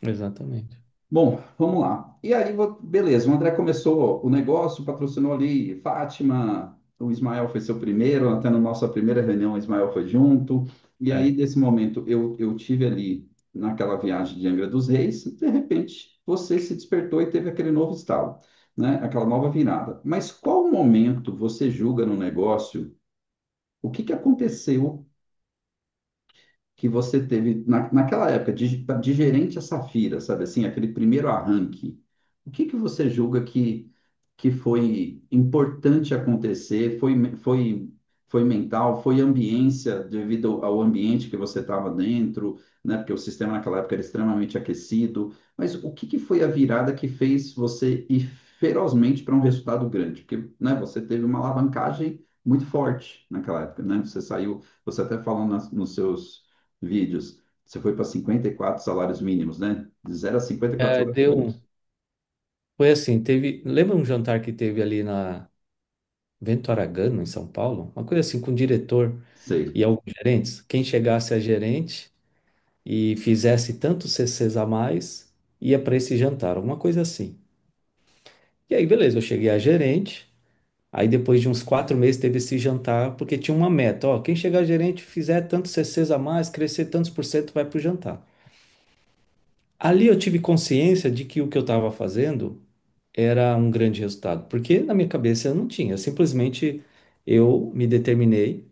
Exatamente. Bom, vamos lá. E aí, beleza, o André começou o negócio, patrocinou ali Fátima, o Ismael foi seu primeiro, até na nossa primeira reunião o Ismael foi junto. E aí, É. nesse momento, eu tive ali naquela viagem de Angra dos Reis, de repente, você se despertou e teve aquele novo estalo, né? Aquela nova virada. Mas qual momento você julga no negócio? O que aconteceu que você teve naquela época de gerente a Safira, sabe assim, aquele primeiro arranque, o que você julga que foi importante acontecer? Foi mental? Foi ambiência, devido ao ambiente que você estava dentro, né? Porque o sistema naquela época era extremamente aquecido. Mas o que foi a virada que fez você ir ferozmente para um resultado grande? Porque, né, você teve uma alavancagem muito forte naquela época, né? Você saiu, você até falou nos seus vídeos. Você foi para 54 salários mínimos, né? De 0 a 54 É, salários mínimos. foi assim, lembra um jantar que teve ali na Vento Aragano, em São Paulo? Uma coisa assim, com o diretor Sei. e alguns gerentes. Quem chegasse a gerente e fizesse tantos CCs a mais, ia para esse jantar, alguma coisa assim. E aí, beleza, eu cheguei a gerente, aí depois de uns 4 meses teve esse jantar, porque tinha uma meta, ó, quem chegar a gerente fizer tantos CCs a mais, crescer tantos por cento, vai para o jantar. Ali eu tive consciência de que o que eu estava fazendo era um grande resultado, porque na minha cabeça eu não tinha, simplesmente eu me determinei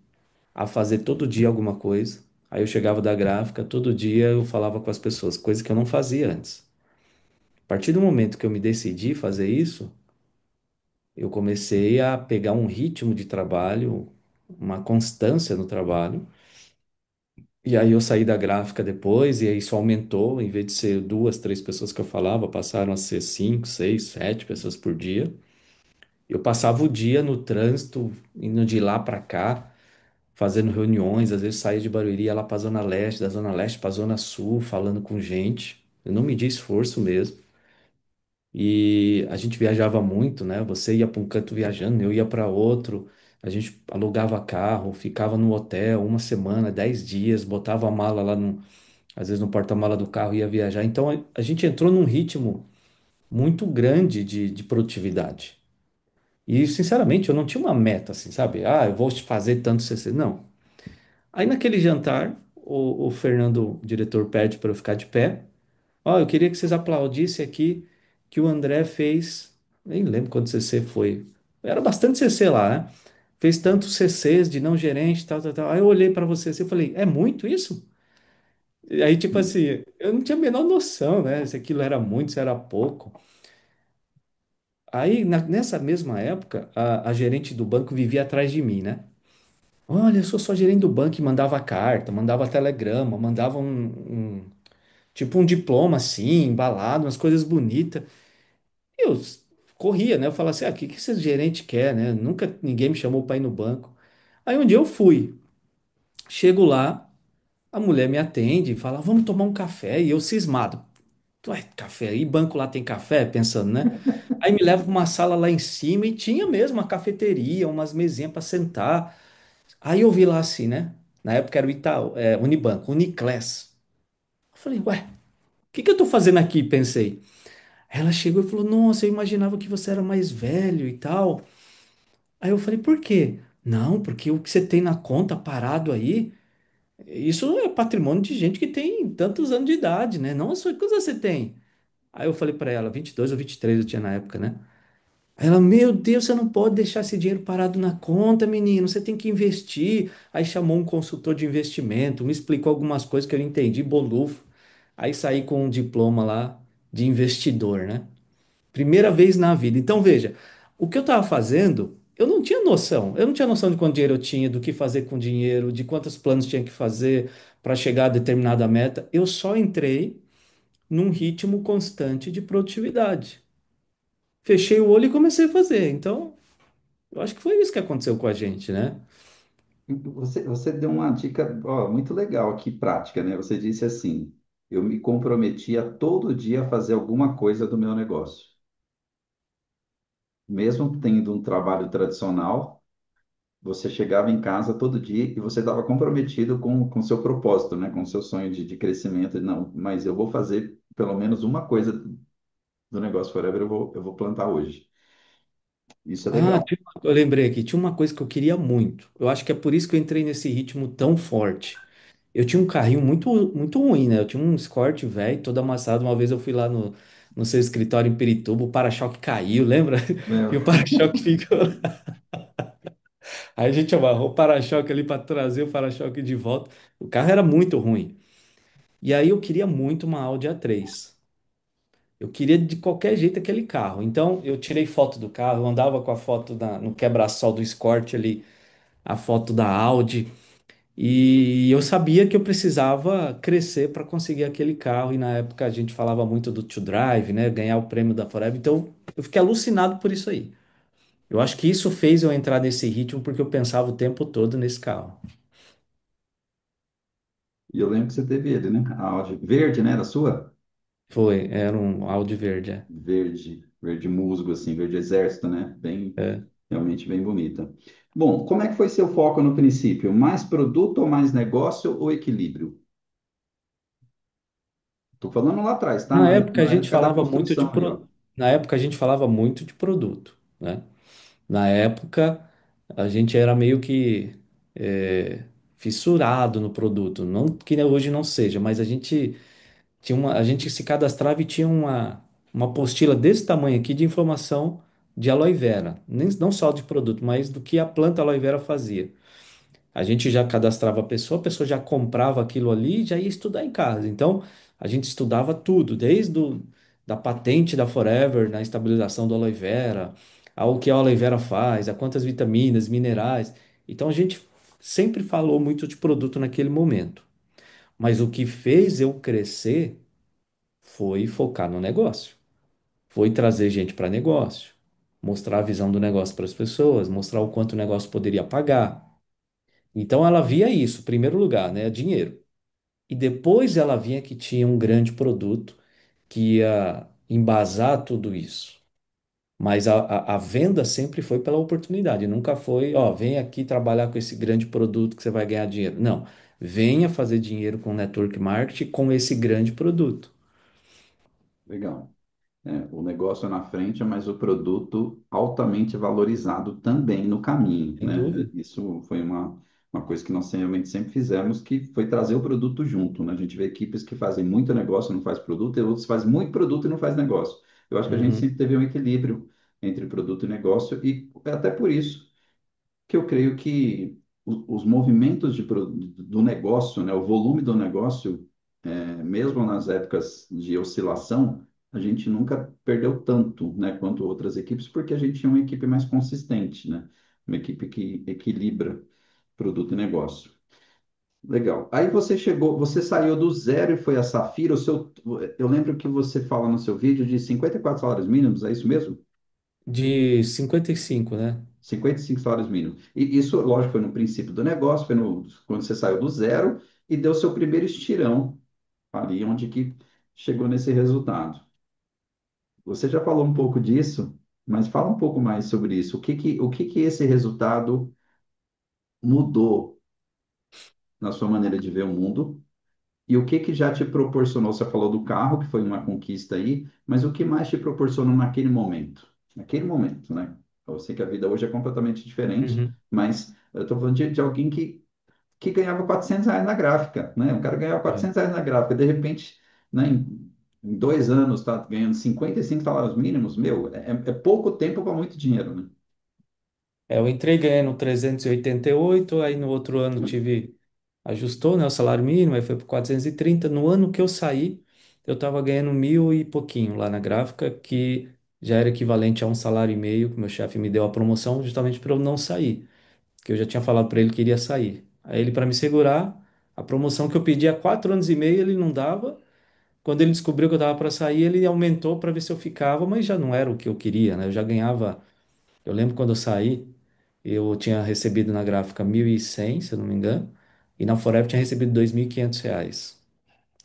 a fazer todo dia alguma coisa. Aí eu chegava da gráfica, todo dia eu falava com as pessoas, coisa que eu não fazia antes. A partir do momento que eu me decidi fazer isso, eu comecei a pegar um ritmo de trabalho, uma constância no trabalho. E aí eu saí da gráfica depois, e aí isso aumentou, em vez de ser duas, três pessoas que eu falava, passaram a ser cinco, seis, sete pessoas por dia. Eu passava o dia no trânsito, indo de lá para cá, fazendo reuniões, às vezes saía de Barueri, ia lá para a Zona Leste, da Zona Leste para a Zona Sul, falando com gente. Eu não medi esforço mesmo. E a gente viajava muito, né? Você ia para um canto viajando, eu ia para outro. A gente alugava carro, ficava no hotel uma semana, 10 dias, botava a mala lá no, às vezes no porta-mala do carro e ia viajar. Então a gente entrou num ritmo muito grande de produtividade. E sinceramente eu não tinha uma meta assim, sabe? Ah, eu vou fazer tanto CC. Não. Aí naquele jantar, o Fernando, o diretor, pede para eu ficar de pé. Ó, eu queria que vocês aplaudissem aqui que o André fez. Nem lembro quanto CC foi. Era bastante CC lá, né? Fez tantos CCs de não gerente, tal, tal, tal. Aí eu olhei para você assim, e falei, é muito isso? E aí, tipo assim, eu não tinha a menor noção, né? Se aquilo era muito, se era pouco. Aí, nessa mesma época, a gerente do banco vivia atrás de mim, né? Olha, eu sou só gerente do banco e mandava carta, mandava telegrama, mandava tipo um diploma assim, embalado, umas coisas bonitas. E eu corria, né? Eu falava assim, ah, o que esse gerente quer, né? Nunca ninguém me chamou para ir no banco. Aí um dia eu fui, chego lá, a mulher me atende e fala, vamos tomar um café. E eu cismado, ué, café, e banco lá tem café? Pensando, né? Aí me leva para uma sala lá em cima e tinha mesmo uma cafeteria, umas mesinhas para sentar. Aí eu vi lá assim, né? Na época era o Itaú, Unibanco, Uniclass. Eu falei, ué, o que eu tô fazendo aqui? Pensei. Ela chegou e falou, nossa, eu imaginava que você era mais velho e tal. Aí eu falei, por quê? Não, porque o que você tem na conta parado aí, isso é patrimônio de gente que tem tantos anos de idade, né? Não a sua coisa você tem. Aí eu falei pra ela, 22 ou 23 eu tinha na época, né? Aí ela, meu Deus, você não pode deixar esse dinheiro parado na conta, menino, você tem que investir. Aí chamou um consultor de investimento, me explicou algumas coisas que eu não entendi, bolufo. Aí saí com um diploma lá de investidor, né? Primeira vez na vida. Então veja, o que eu estava fazendo, eu não tinha noção. Eu não tinha noção de quanto dinheiro eu tinha, do que fazer com o dinheiro, de quantos planos tinha que fazer para chegar a determinada meta. Eu só entrei num ritmo constante de produtividade. Fechei o olho e comecei a fazer. Então, eu acho que foi isso que aconteceu com a gente, né? Você deu uma dica, ó, muito legal aqui, prática, né? Você disse assim: eu me comprometia todo dia a fazer alguma coisa do meu negócio. Mesmo tendo um trabalho tradicional, você chegava em casa todo dia e você estava comprometido com o seu propósito, né? Com o seu sonho de crescimento. Não, mas eu vou fazer pelo menos uma coisa. do negócio Forever eu vou plantar hoje. Isso é Ah, legal. eu lembrei aqui, tinha uma coisa que eu queria muito. Eu acho que é por isso que eu entrei nesse ritmo tão forte. Eu tinha um carrinho muito ruim, né? Eu tinha um Escort velho, todo amassado. Uma vez eu fui lá no seu escritório em Pirituba, o para-choque caiu, lembra? E o Né? para-choque ficou. Aí a gente amarrou o para-choque ali para trazer o para-choque de volta. O carro era muito ruim. E aí eu queria muito uma Audi A3. Eu queria de qualquer jeito aquele carro. Então eu tirei foto do carro, eu andava com a foto no quebra-sol do Escort ali, a foto da Audi. E eu sabia que eu precisava crescer para conseguir aquele carro. E na época a gente falava muito do To Drive, né? Ganhar o prêmio da Forever. Então eu fiquei alucinado por isso aí. Eu acho que isso fez eu entrar nesse ritmo porque eu pensava o tempo todo nesse carro. E eu lembro que você teve ele, né? A Audi verde, né? Era sua? Foi, era um Audi verde. Verde, verde musgo, assim, verde exército, né? Bem, É. realmente bem bonita. Bom, como é que foi seu foco no princípio? Mais produto ou mais negócio ou equilíbrio? Tô falando lá atrás, tá? Na época a Na gente época da falava muito de construção aí, ó. Na época a gente falava muito de produto, né? Na época a gente era meio que é, fissurado no produto, não que hoje não seja, mas a gente se cadastrava e tinha uma apostila desse tamanho aqui de informação de aloe vera, nem não só de produto, mas do que a planta aloe vera fazia. A gente já cadastrava a pessoa já comprava aquilo ali e já ia estudar em casa. Então, a gente estudava tudo, da patente da Forever, na estabilização do aloe vera, ao que a aloe vera faz, a quantas vitaminas, minerais. Então, a gente sempre falou muito de produto naquele momento. Mas o que fez eu crescer foi focar no negócio, foi trazer gente para negócio, mostrar a visão do negócio para as pessoas, mostrar o quanto o negócio poderia pagar. Então ela via isso, em primeiro lugar, né, dinheiro. E depois ela vinha que tinha um grande produto que ia embasar tudo isso. Mas a venda sempre foi pela oportunidade, nunca foi, ó, vem aqui trabalhar com esse grande produto que você vai ganhar dinheiro. Não, venha fazer dinheiro com network marketing com esse grande produto. Legal. É, o negócio é na frente, mas o produto altamente valorizado também no caminho, Sem né? dúvida. Isso foi uma coisa que nós realmente sempre fizemos, que foi trazer o produto junto, né? A gente vê equipes que fazem muito negócio e não faz produto, e outros fazem muito produto e não faz negócio. Eu acho que a gente Uhum, sempre teve um equilíbrio entre produto e negócio, e é até por isso que eu creio que os movimentos do negócio, né, o volume do negócio, mesmo nas épocas de oscilação, a gente nunca perdeu tanto, né, quanto outras equipes, porque a gente tinha uma equipe mais consistente, né, uma equipe que equilibra produto e negócio. Legal. Aí você chegou, você saiu do zero e foi a Safira. Eu lembro que você fala no seu vídeo de 54 salários mínimos, é isso mesmo? de 55, né? 55 salários mínimos. E isso, lógico, foi no princípio do negócio, foi quando você saiu do zero e deu seu primeiro estirão ali onde que chegou nesse resultado. Você já falou um pouco disso, mas fala um pouco mais sobre isso. O que que esse resultado mudou na sua maneira de ver o mundo? E o que que já te proporcionou? Você falou do carro, que foi uma conquista aí, mas o que mais te proporcionou naquele momento? Naquele momento, né? Eu sei que a vida hoje é completamente diferente, Uhum. mas eu estou falando de alguém que ganhava R$ 400 na gráfica, né? O cara ganhava É. R$ 400 na gráfica, de repente, né, em 2 anos está ganhando 55 salários mínimos, meu, é pouco tempo para muito dinheiro, né? Eu entrei ganhando 388, aí no outro ano ajustou, né, o salário mínimo, aí foi para 430. No ano que eu saí, eu estava ganhando mil e pouquinho lá na gráfica, que já era equivalente a um salário e meio, que meu chefe me deu a promoção justamente para eu não sair, que eu já tinha falado para ele que iria sair. Aí ele, para me segurar, a promoção que eu pedi há 4 anos e meio, ele não dava. Quando ele descobriu que eu estava para sair, ele aumentou para ver se eu ficava, mas já não era o que eu queria, né? Eu já ganhava. Eu lembro quando eu saí. Eu tinha recebido na gráfica 1.100, se eu não me engano, e na Forever tinha recebido R$ 2.500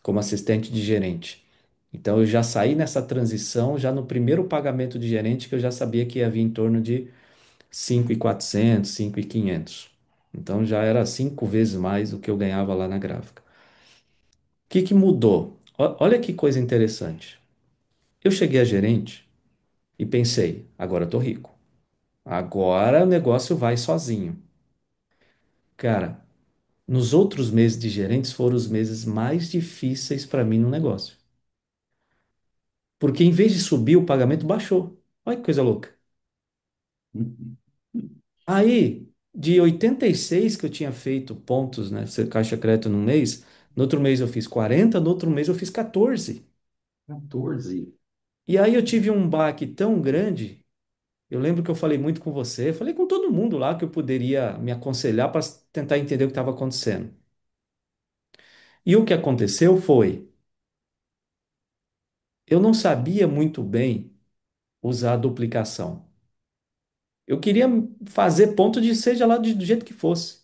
como assistente de gerente. Então eu já saí nessa transição, já no primeiro pagamento de gerente, que eu já sabia que ia vir em torno de 5.400, 5.500. Então já era 5 vezes mais do que eu ganhava lá na gráfica. O que que mudou? Olha que coisa interessante. Eu cheguei a gerente e pensei, agora eu tô rico. Agora o negócio vai sozinho. Cara, nos outros meses de gerentes foram os meses mais difíceis para mim no negócio. Porque em vez de subir, o pagamento baixou. Olha que coisa louca. Uhum. Aí, de 86 que eu tinha feito pontos, né, ser caixa crédito no mês, no outro mês eu fiz 40, no outro mês eu fiz 14. 14. E aí eu tive um baque tão grande. Eu lembro que eu falei muito com você, falei com todo mundo lá que eu poderia me aconselhar para tentar entender o que estava acontecendo. E o que aconteceu foi, eu não sabia muito bem usar a duplicação. Eu queria fazer ponto de seja lá do jeito que fosse.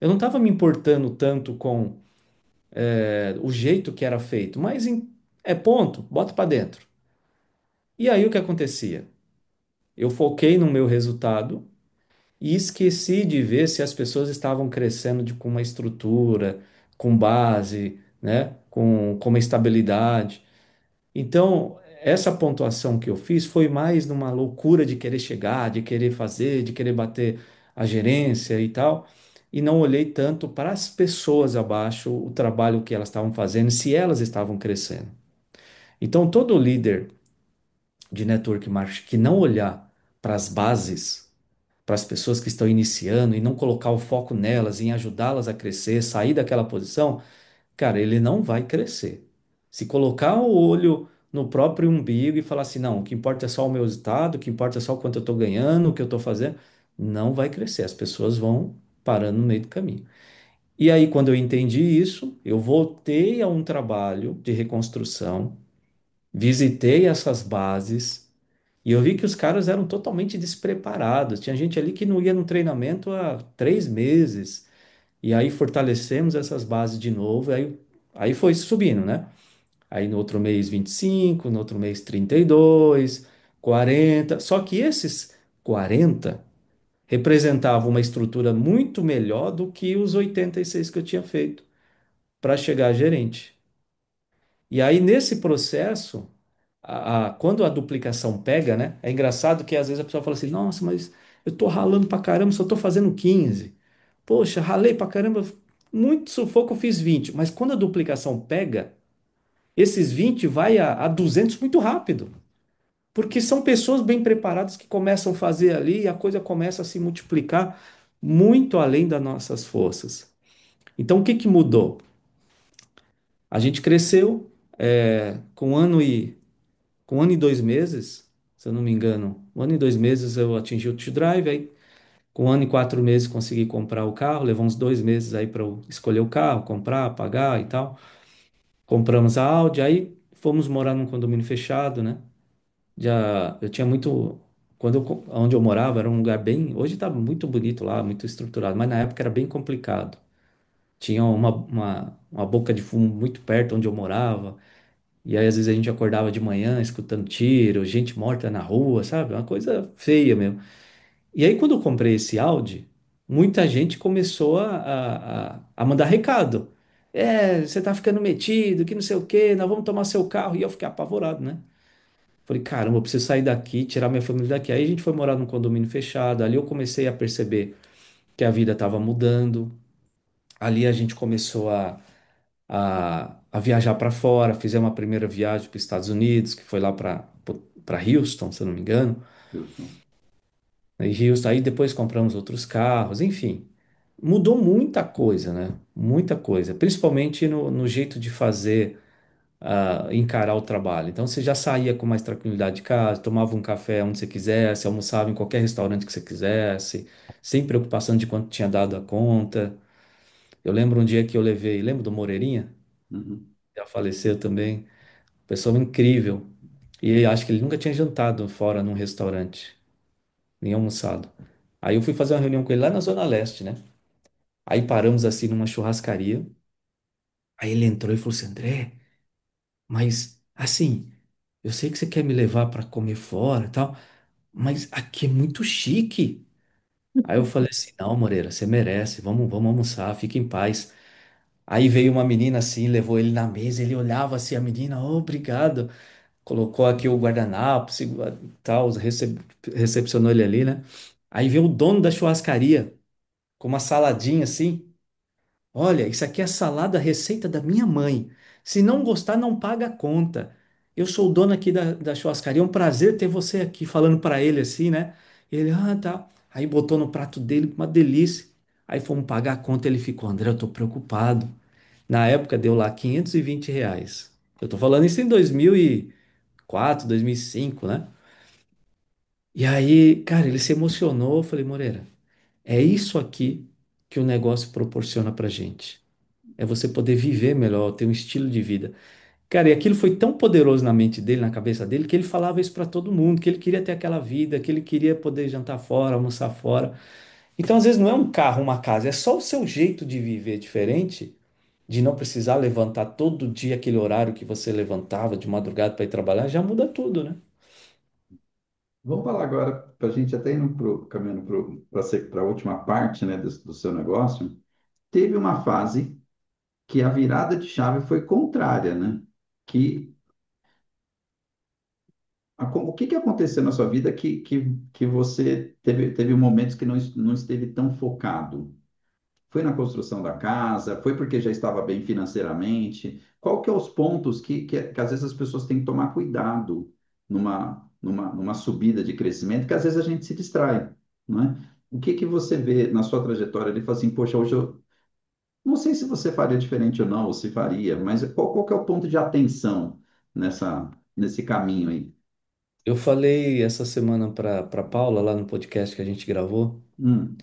Eu não estava me importando tanto com o jeito que era feito, mas é ponto, bota para dentro. E aí o que acontecia? Eu foquei no meu resultado e esqueci de ver se as pessoas estavam crescendo com uma estrutura, com base, né, com uma estabilidade. Então, essa pontuação que eu fiz foi mais numa loucura de querer chegar, de querer fazer, de querer bater a gerência e tal, e não olhei tanto para as pessoas abaixo, o trabalho que elas estavam fazendo, se elas estavam crescendo. Então, todo líder de network marketing que não olhar para as bases, para as pessoas que estão iniciando e não colocar o foco nelas, em ajudá-las a crescer, sair daquela posição, cara, ele não vai crescer. Se colocar o olho no próprio umbigo e falar assim, não, o que importa é só o meu resultado, o que importa é só o quanto eu estou ganhando, o que eu estou fazendo, não vai crescer. As pessoas vão parando no meio do caminho. E aí, quando eu entendi isso, eu voltei a um trabalho de reconstrução, visitei essas bases e eu vi que os caras eram totalmente despreparados. Tinha gente ali que não ia no treinamento há 3 meses. E aí fortalecemos essas bases de novo. Aí foi subindo, né? Aí no outro mês 25, no outro mês 32, 40. Só que esses 40 representavam uma estrutura muito melhor do que os 86 que eu tinha feito para chegar a gerente. E aí nesse processo, quando a duplicação pega, né? É engraçado que às vezes a pessoa fala assim: nossa, mas eu tô ralando pra caramba, só tô fazendo 15. Poxa, ralei pra caramba, muito sufoco, eu fiz 20. Mas quando a duplicação pega, esses 20 vai a 200 muito rápido. Porque são pessoas bem preparadas que começam a fazer ali e a coisa começa a se multiplicar muito além das nossas forças. Então, o que que mudou? A gente cresceu com 1 ano e 2 meses, se eu não me engano. 1 ano e 2 meses eu atingi o T-Drive, aí com 1 ano e 4 meses consegui comprar o carro, levou uns 2 meses aí para eu escolher o carro, comprar, pagar e tal. Compramos a Audi, aí fomos morar num condomínio fechado, né? Já eu tinha muito onde eu morava era um lugar bem, hoje está muito bonito lá, muito estruturado, mas na época era bem complicado. Tinha uma boca de fumo muito perto onde eu morava, e aí às vezes a gente acordava de manhã escutando tiro, gente morta na rua, sabe? Uma coisa feia mesmo. E aí quando eu comprei esse Audi, muita gente começou a mandar recado. É, você tá ficando metido, que não sei o quê, nós vamos tomar seu carro. E eu fiquei apavorado, né? Falei, caramba, eu preciso sair daqui, tirar minha família daqui. Aí a gente foi morar num condomínio fechado. Ali eu comecei a perceber que a vida estava mudando. Ali a gente começou a viajar para fora. Fizemos uma primeira viagem para os Estados Unidos, que foi lá para Houston, se eu não me engano. Houston. Em Houston, aí depois compramos outros carros, enfim. Mudou muita coisa, né? Muita coisa. Principalmente no jeito de fazer encarar o trabalho. Então você já saía com mais tranquilidade de casa, tomava um café onde você quisesse, almoçava em qualquer restaurante que você quisesse, sem preocupação de quanto tinha dado a conta. Eu lembro um dia que eu levei, lembro do Moreirinha? Uhum. Já faleceu também. Pessoa incrível. E acho que ele nunca tinha jantado fora num restaurante, nem almoçado. Aí eu fui fazer uma reunião com ele lá na Zona Leste, né? Aí paramos assim numa churrascaria. Aí ele entrou e falou assim: André, mas assim, eu sei que você quer me levar para comer fora e tal, mas aqui é muito chique. Aí eu falei assim: não, Moreira, você merece, vamos almoçar, fique em paz. Aí veio uma menina assim, levou ele na mesa, ele olhava assim a menina: oh, obrigado. colocou aqui o guardanapo, tal, recepcionou ele ali, né? Aí veio o dono da churrascaria com uma saladinha assim. Olha, isso aqui é salada receita da minha mãe. Se não gostar, não paga a conta. Eu sou o dono aqui da churrascaria. É um prazer ter você aqui, falando para ele assim, né? Ele, tá. Aí botou no prato dele, uma delícia. Aí fomos pagar a conta. Ele ficou, André, eu tô preocupado. Na época deu lá R$ 520. Eu tô falando isso em 2004, 2005, né? E aí, cara, ele se emocionou. Eu falei, Moreira, é isso aqui que o negócio proporciona pra gente. É você poder viver melhor, ter um estilo de vida. Cara, e aquilo foi tão poderoso na mente dele, na cabeça dele, que ele falava isso para todo mundo, que ele queria ter aquela vida, que ele queria poder jantar fora, almoçar fora. Então, às vezes, não é um carro, uma casa, é só o seu jeito de viver diferente, de não precisar levantar todo dia aquele horário que você levantava de madrugada para ir trabalhar, já muda tudo, né? Vamos falar agora, para a gente até indo caminhando para a última parte, né, do seu negócio. Teve uma fase que a virada de chave foi contrária, né? Que, o que que aconteceu na sua vida que você teve momentos que não esteve tão focado? Foi na construção da casa? Foi porque já estava bem financeiramente? Qual que é os pontos que às vezes as pessoas têm que tomar cuidado numa subida de crescimento, que às vezes a gente se distrai, não é? O que que você vê na sua trajetória? Ele fala assim, poxa, hoje eu não sei se você faria diferente ou não, ou se faria, mas qual que é o ponto de atenção nesse caminho aí? Eu falei essa semana para Paula, lá no podcast que a gente gravou, Hum,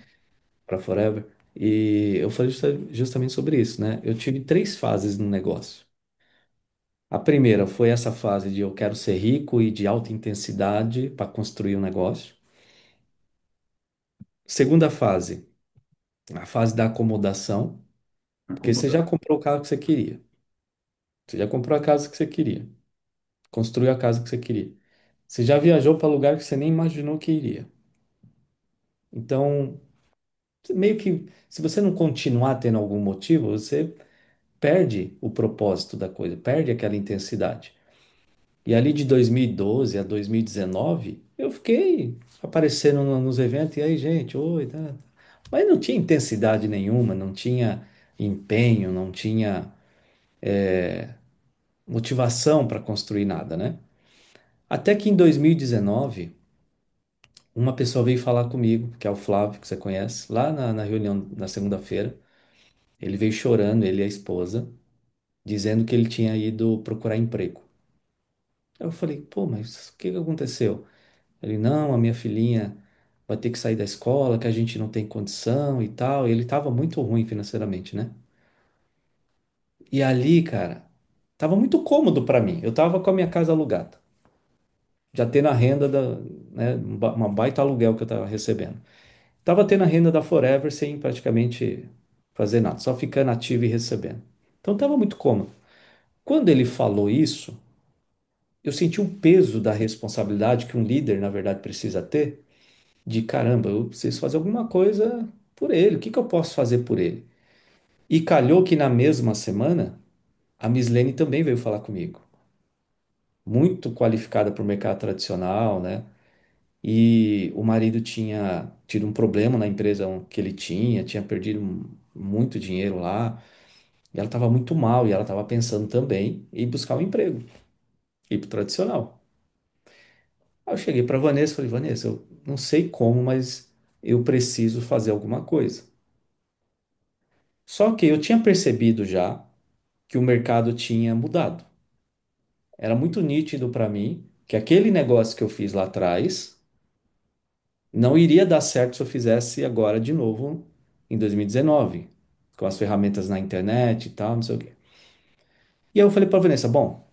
para Forever, e eu falei justamente sobre isso, né? Eu tive três fases no negócio. A primeira foi essa fase de eu quero ser rico e de alta intensidade para construir um negócio. Segunda fase, a fase da acomodação, porque você já acomodação. comprou o carro que você queria, você já comprou a casa que você queria, construiu a casa que você queria, você já viajou para lugar que você nem imaginou que iria. Então, meio que, se você não continuar tendo algum motivo, você perde o propósito da coisa, perde aquela intensidade. E ali de 2012 a 2019, eu fiquei aparecendo nos eventos, e aí, gente, oi, tá. Mas não tinha intensidade nenhuma, não tinha empenho, não tinha motivação para construir nada, né? Até que em 2019, uma pessoa veio falar comigo, que é o Flávio, que você conhece, lá na reunião na segunda-feira. Ele veio chorando, ele e a esposa, dizendo que ele tinha ido procurar emprego. Aí eu falei, pô, mas o que que aconteceu? Ele, não, a minha filhinha vai ter que sair da escola, que a gente não tem condição e tal. E ele estava muito ruim financeiramente, né? E ali, cara, tava muito cômodo para mim. Eu tava com a minha casa alugada, já tendo a renda né, uma baita aluguel que eu tava recebendo. Tava tendo a renda da Forever sem praticamente fazer nada, só ficando ativo e recebendo. Então tava muito cômodo. Quando ele falou isso, eu senti o peso da responsabilidade que um líder, na verdade, precisa ter, de caramba, eu preciso fazer alguma coisa por ele. O que que eu posso fazer por ele? E calhou que na mesma semana, a Mislene também veio falar comigo. Muito qualificada para o mercado tradicional, né? E o marido tinha tido um problema na empresa que ele tinha perdido muito dinheiro lá. E ela estava muito mal e ela estava pensando também em buscar um emprego, ir para o tradicional. Aí eu cheguei para Vanessa e falei, Vanessa, eu não sei como, mas eu preciso fazer alguma coisa. Só que eu tinha percebido já que o mercado tinha mudado. Era muito nítido para mim que aquele negócio que eu fiz lá atrás não iria dar certo se eu fizesse agora de novo em 2019, com as ferramentas na internet e tal, não sei o quê. E aí eu falei para Vanessa, bom,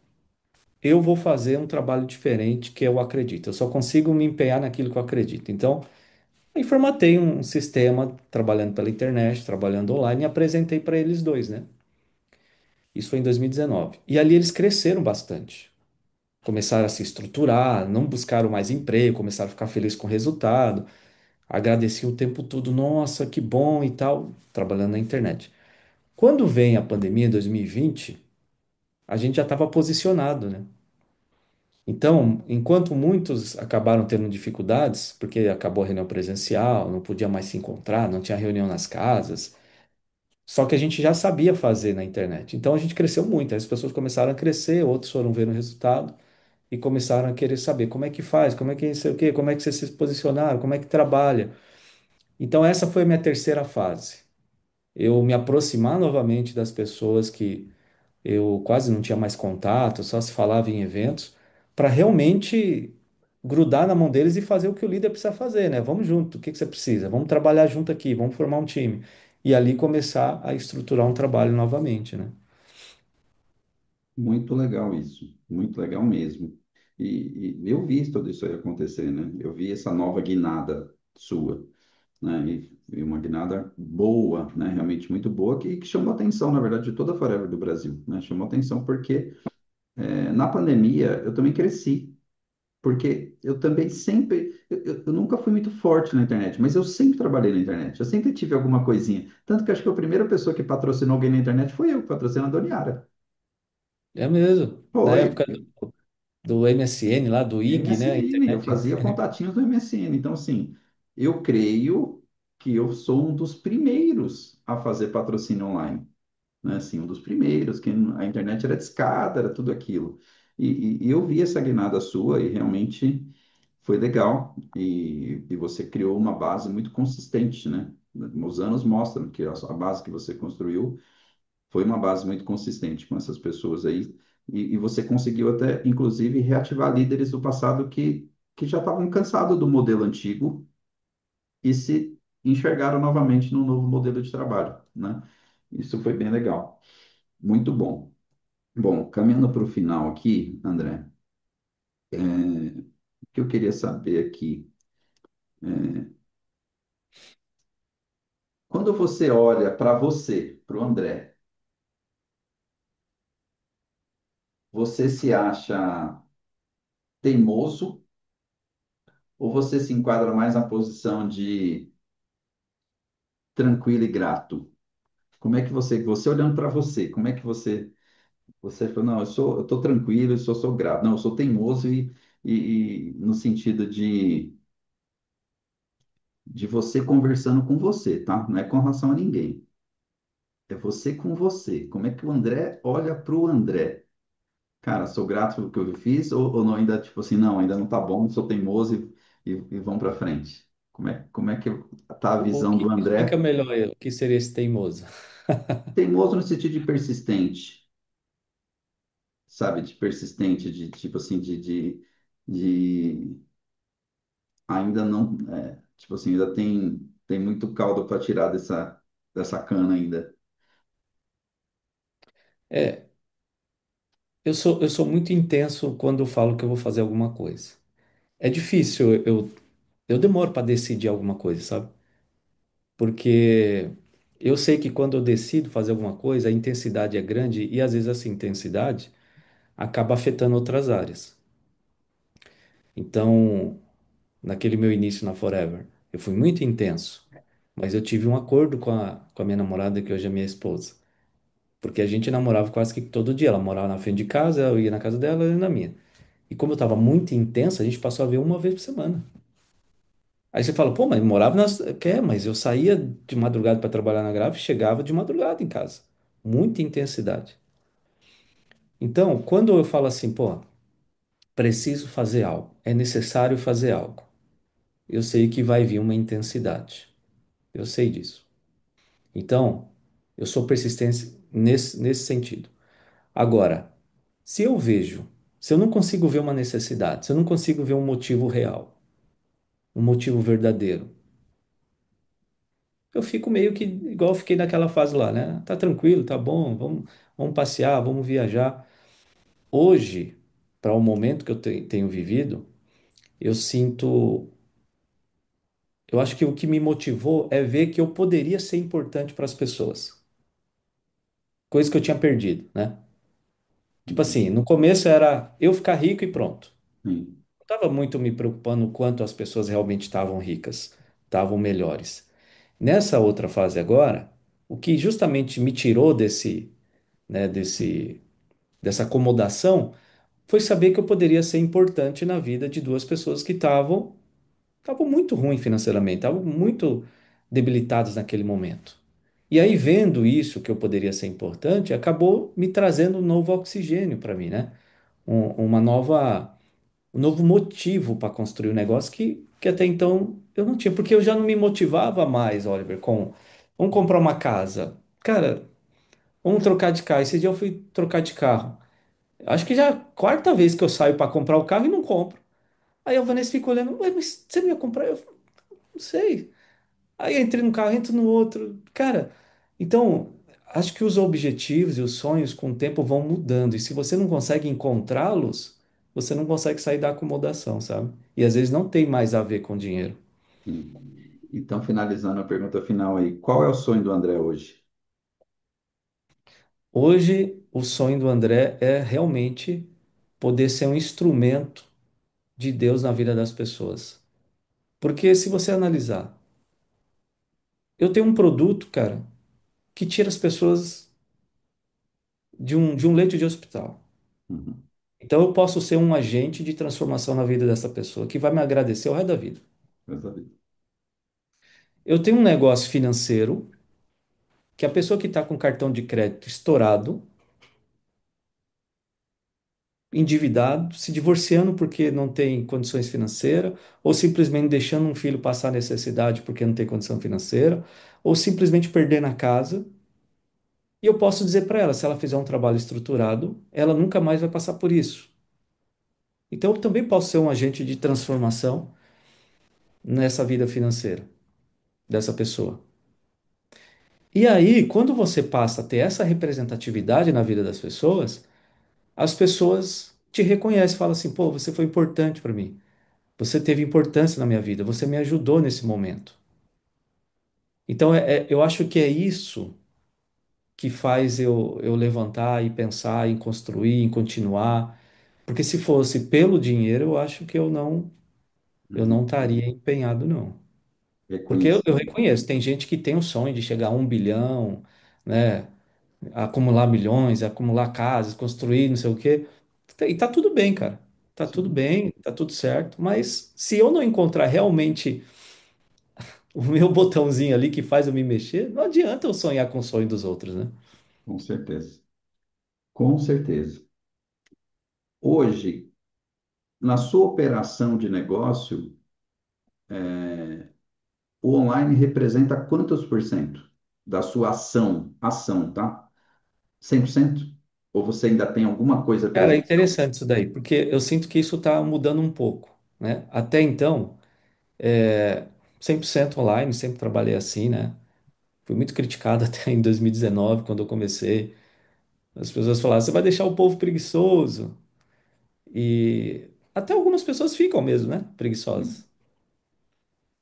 eu vou fazer um trabalho diferente que eu acredito. Eu só consigo me empenhar naquilo que eu acredito. Então, aí formatei um sistema trabalhando pela internet, trabalhando online e apresentei para eles dois, né? Isso foi em 2019. E ali eles cresceram bastante. Começaram a se estruturar, não buscaram mais emprego, começaram a ficar felizes com o resultado, agradeciam o tempo todo, nossa, que bom e tal, trabalhando na internet. Quando vem a pandemia em 2020, a gente já estava posicionado, né? Então, enquanto muitos acabaram tendo dificuldades, porque acabou a reunião presencial, não podia mais se encontrar, não tinha reunião nas casas, só que a gente já sabia fazer na internet. Então a gente cresceu muito, as pessoas começaram a crescer, outros foram vendo o resultado e começaram a querer saber como é que faz, como é que sei o quê, como é que vocês se posicionaram, como é que trabalha. Então essa foi a minha terceira fase. Eu me aproximar novamente das pessoas que eu quase não tinha mais contato, só se falava em eventos, para realmente grudar na mão deles e fazer o que o líder precisa fazer, né? Vamos junto, o que que você precisa? Vamos trabalhar junto aqui, vamos formar um time. E ali começar a estruturar um trabalho novamente, né? Muito legal isso, muito legal mesmo. E eu vi tudo isso aí acontecer, né? Eu vi essa nova guinada sua, né? E uma guinada boa, né? Realmente muito boa, que chamou a atenção, na verdade, de toda a Forever do Brasil, né? Chamou a atenção porque na pandemia eu também cresci, porque eu também sempre, eu nunca fui muito forte na internet, mas eu sempre trabalhei na internet, eu sempre tive alguma coisinha. Tanto que acho que a primeira pessoa que patrocinou alguém na internet foi eu, que patrocinei a Doniara. É mesmo. Na Foi. época do MSN, lá do IG, né? MSN, eu Internet. fazia contatinhos do MSN. Então, assim, eu creio que eu sou um dos primeiros a fazer patrocínio online, né? Assim, um dos primeiros, que a internet era discada, era tudo aquilo. E eu vi essa guinada sua e realmente foi legal. E você criou uma base muito consistente, né? Os anos mostram que a base que você construiu foi uma base muito consistente com essas pessoas aí. E você conseguiu até, inclusive, reativar líderes do passado que já estavam cansados do modelo antigo e se enxergaram novamente no novo modelo de trabalho, né? Isso foi bem legal. Muito bom. Bom, caminhando para o final aqui, André, o que eu queria saber aqui, quando você olha para você, para o André, você se acha teimoso ou você se enquadra mais na posição de tranquilo e grato? Como é que você olhando para você, como é que você falou, não, eu tô tranquilo, sou grato. Não, eu sou teimoso e no sentido de você conversando com você, tá? Não é com relação a ninguém. É você com você. Como é que o André olha para o André? Cara, sou grato pelo que eu fiz ou não ainda tipo assim, não, ainda não tá bom, sou teimoso e vamos para frente. Como é que tá a O visão que do explica André? melhor o que seria esse teimoso? Teimoso no sentido de persistente, sabe? De persistente, de tipo assim, de ainda não, tipo assim, ainda tem muito caldo para tirar dessa cana ainda. É, eu sou muito intenso quando eu falo que eu vou fazer alguma coisa. É difícil, eu demoro para decidir alguma coisa, sabe? Porque eu sei que quando eu decido fazer alguma coisa, a intensidade é grande e às vezes essa intensidade acaba afetando outras áreas. Então, naquele meu início na Forever, eu fui muito intenso, mas eu tive um acordo com a minha namorada, que hoje é minha esposa, porque a gente namorava quase que todo dia. Ela morava na frente de casa, eu ia na casa dela, ela ia na minha. E como eu estava muito intenso, a gente passou a ver uma vez por semana. Aí você fala, pô, mas morava nas. Quer, mas eu saía de madrugada para trabalhar na Grave e chegava de madrugada em casa. Muita intensidade. Então, quando eu falo assim, pô, preciso fazer algo, é necessário fazer algo, eu sei que vai vir uma intensidade. Eu sei disso. Então, eu sou persistente nesse sentido. Agora, se eu vejo, se eu não consigo ver uma necessidade, se eu não consigo ver um motivo real, um motivo verdadeiro, eu fico meio que igual eu fiquei naquela fase lá, né? Tá tranquilo, tá bom, vamos passear, vamos viajar. Hoje, para o momento que eu tenho vivido, eu sinto, eu acho que o que me motivou é ver que eu poderia ser importante para as pessoas, coisa que eu tinha perdido, né? Tipo assim, Entendi. no começo era eu ficar rico e pronto. Sim, Não estava muito me preocupando o quanto as pessoas realmente estavam ricas, estavam melhores. Nessa outra fase agora, o que justamente me tirou dessa acomodação foi saber que eu poderia ser importante na vida de duas pessoas que estavam muito ruins financeiramente, estavam muito debilitados naquele momento. E aí, vendo isso, que eu poderia ser importante, acabou me trazendo um novo oxigênio para mim, né? Uma nova, um novo motivo para construir um negócio que até então eu não tinha, porque eu já não me motivava mais, Oliver, com vamos comprar uma casa. Cara, vamos trocar de carro. Esse dia eu fui trocar de carro. Acho que já é a quarta vez que eu saio para comprar o carro e não compro. Aí a Vanessa fica olhando, ué, mas você não ia comprar? Eu não sei. Aí eu entrei no carro, entro no outro. Cara, então, acho que os objetivos e os sonhos com o tempo vão mudando. E se você não consegue encontrá-los, você não consegue sair da acomodação, sabe? E às vezes não tem mais a ver com dinheiro. Sim. Então, finalizando a pergunta final aí, qual é o sonho do André hoje? Hoje, o sonho do André é realmente poder ser um instrumento de Deus na vida das pessoas. Porque se você analisar, eu tenho um produto, cara, que tira as pessoas de um leito de hospital. Uhum. Então eu posso ser um agente de transformação na vida dessa pessoa que vai me agradecer o resto da vida. Resolvido. Eu tenho um negócio financeiro que a pessoa que está com cartão de crédito estourado, endividado, se divorciando porque não tem condições financeiras, ou simplesmente deixando um filho passar necessidade porque não tem condição financeira, ou simplesmente perdendo a casa. E eu posso dizer para ela, se ela fizer um trabalho estruturado, ela nunca mais vai passar por isso. Então eu também posso ser um agente de transformação nessa vida financeira dessa pessoa. E aí, quando você passa a ter essa representatividade na vida das pessoas, as pessoas te reconhecem, falam assim: pô, você foi importante para mim, você teve importância na minha vida, você me ajudou nesse momento. Então, eu acho que é isso que faz eu levantar e pensar em construir, em continuar. Porque se fosse pelo dinheiro, eu acho que eu não Uhum. estaria empenhado, não. Porque eu Reconhecido. reconheço, tem gente que tem o sonho de chegar a 1 bilhão, né? Acumular milhões, acumular casas, construir não sei o quê. E tá tudo bem, cara. Tá tudo Sim, bem, tá tudo certo. Mas se eu não encontrar realmente o meu botãozinho ali que faz eu me mexer, não adianta eu sonhar com o sonho dos outros, né? com certeza. Com certeza. Hoje, na sua operação de negócio, o online representa quantos por cento da sua ação, tá? 100%? Ou você ainda tem alguma coisa Cara, é presencial? interessante isso daí, porque eu sinto que isso está mudando um pouco, né? Até então, é 100% online, sempre trabalhei assim, né? Fui muito criticado até em 2019, quando eu comecei. As pessoas falavam, você vai deixar o povo preguiçoso. E até algumas pessoas ficam mesmo, né? Sim, Preguiçosas.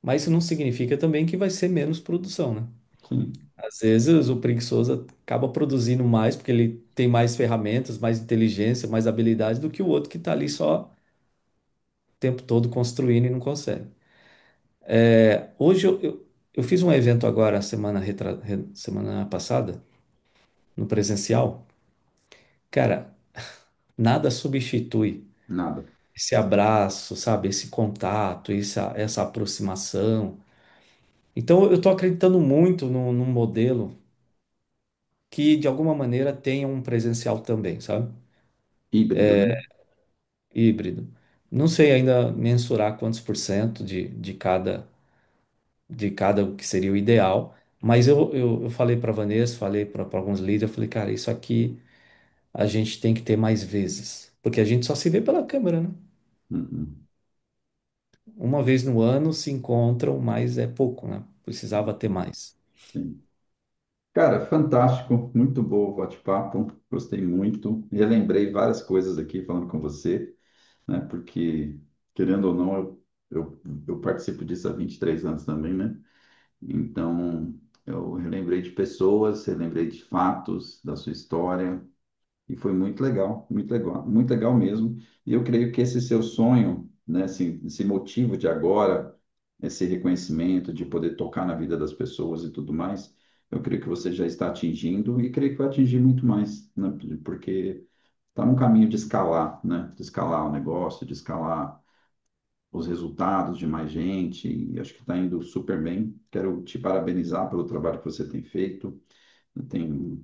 Mas isso não significa também que vai ser menos produção, né? sim, Às vezes o preguiçoso acaba produzindo mais porque ele tem mais ferramentas, mais inteligência, mais habilidade do que o outro que está ali só o tempo todo construindo e não consegue. Hoje eu fiz um evento agora, semana passada, no presencial. Cara, nada substitui nada. esse abraço, sabe? Esse contato, essa aproximação. Então, eu estou acreditando muito num modelo que, de alguma maneira, tenha um presencial também, sabe? Híbrido, né? Híbrido. Não sei ainda mensurar quantos por cento de cada o que seria o ideal, mas eu falei para a Vanessa, falei para alguns líderes, eu falei, cara, isso aqui a gente tem que ter mais vezes, porque a gente só se vê pela câmera, né? Uhum. Uma vez no ano se encontram, mas é pouco, né? Precisava ter mais. Sim. Cara, fantástico, muito bom o bate-papo, gostei muito. Relembrei várias coisas aqui falando com você, né? Porque, querendo ou não, eu participo disso há 23 anos também, né? Então, eu relembrei de pessoas, relembrei de fatos da sua história, e foi muito legal mesmo. E eu creio que esse seu sonho, né, esse motivo de agora, esse reconhecimento, de poder tocar na vida das pessoas e tudo mais, eu creio que você já está atingindo e creio que vai atingir muito mais, né? Porque num caminho de escalar, né? De escalar o negócio, de escalar os resultados de mais gente, e acho que está indo super bem. Quero te parabenizar pelo trabalho que você tem feito,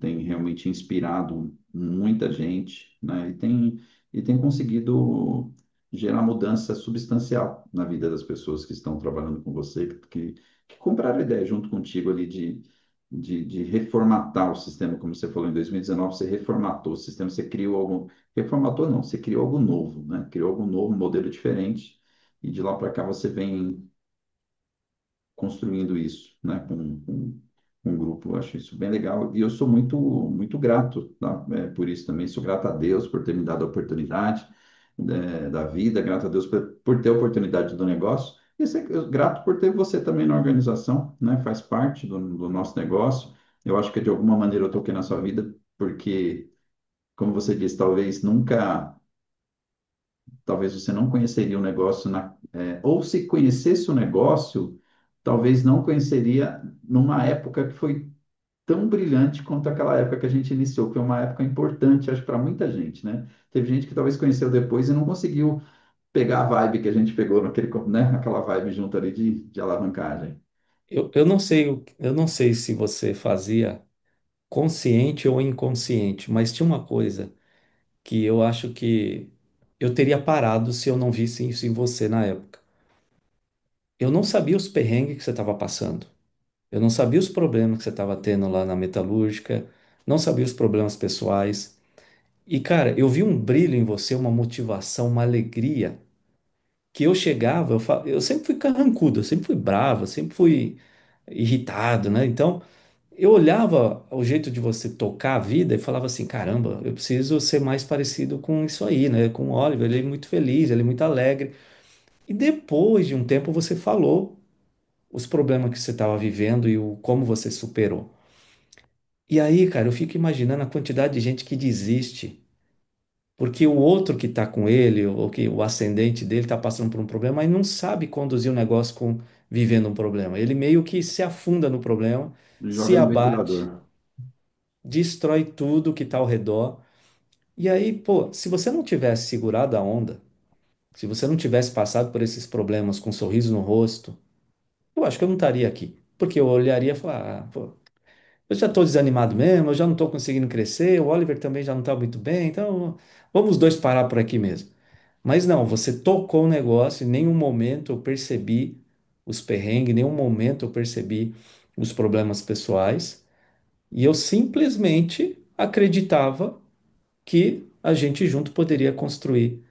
tem realmente inspirado muita gente, né? E tem conseguido gerar mudança substancial na vida das pessoas que estão trabalhando com você, que compraram a ideia junto contigo ali de reformatar o sistema, como você falou, em 2019, você reformatou o sistema, você criou algo, reformatou não, você criou algo novo, né? Criou algo novo, um modelo diferente, e de lá para cá você vem construindo isso, né, com um grupo. Eu acho isso bem legal e eu sou muito, muito grato, tá, por isso também. Sou grato a Deus por ter me dado a oportunidade, da vida, grato a Deus por ter a oportunidade do negócio e grato por ter você também na organização, né, faz parte do nosso negócio. Eu acho que de alguma maneira eu toquei na sua vida, porque, como você disse, talvez você não conheceria o negócio ou se conhecesse o negócio, talvez não conheceria numa época que foi tão brilhante quanto aquela época que a gente iniciou, que foi uma época importante, acho, para muita gente, né? Teve gente que talvez conheceu depois e não conseguiu pegar a vibe que a gente pegou né? Aquela vibe junto ali de alavancagem. Eu não sei se você fazia consciente ou inconsciente, mas tinha uma coisa que eu acho que eu teria parado se eu não visse isso em você na época. Eu não sabia os perrengues que você estava passando. Eu não sabia os problemas que você estava tendo lá na metalúrgica, não sabia os problemas pessoais. E, cara, eu vi um brilho em você, uma motivação, uma alegria, que eu chegava, eu sempre fui carrancudo, eu sempre fui bravo, eu sempre fui irritado, né? Então, eu olhava o jeito de você tocar a vida e falava assim, caramba, eu preciso ser mais parecido com isso aí, né? Com o Oliver, ele é muito feliz, ele é muito alegre. E depois de um tempo você falou os problemas que você estava vivendo e o como você superou. E aí, cara, eu fico imaginando a quantidade de gente que desiste, porque o outro que está com ele, ou que o ascendente dele está passando por um problema, e não sabe conduzir o negócio com vivendo um problema. Ele meio que se afunda no problema, se Joga no abate, ventilador. destrói tudo que está ao redor. E aí, pô, se você não tivesse segurado a onda, se você não tivesse passado por esses problemas com um sorriso no rosto, eu acho que eu não estaria aqui. Porque eu olharia e falar, ah, pô, eu já estou desanimado mesmo, eu já não estou conseguindo crescer, o Oliver também já não está muito bem, então vamos os dois parar por aqui mesmo. Mas não, você tocou o negócio, em nenhum momento eu percebi os perrengues, em nenhum momento eu percebi os problemas pessoais, e eu simplesmente acreditava que a gente junto poderia construir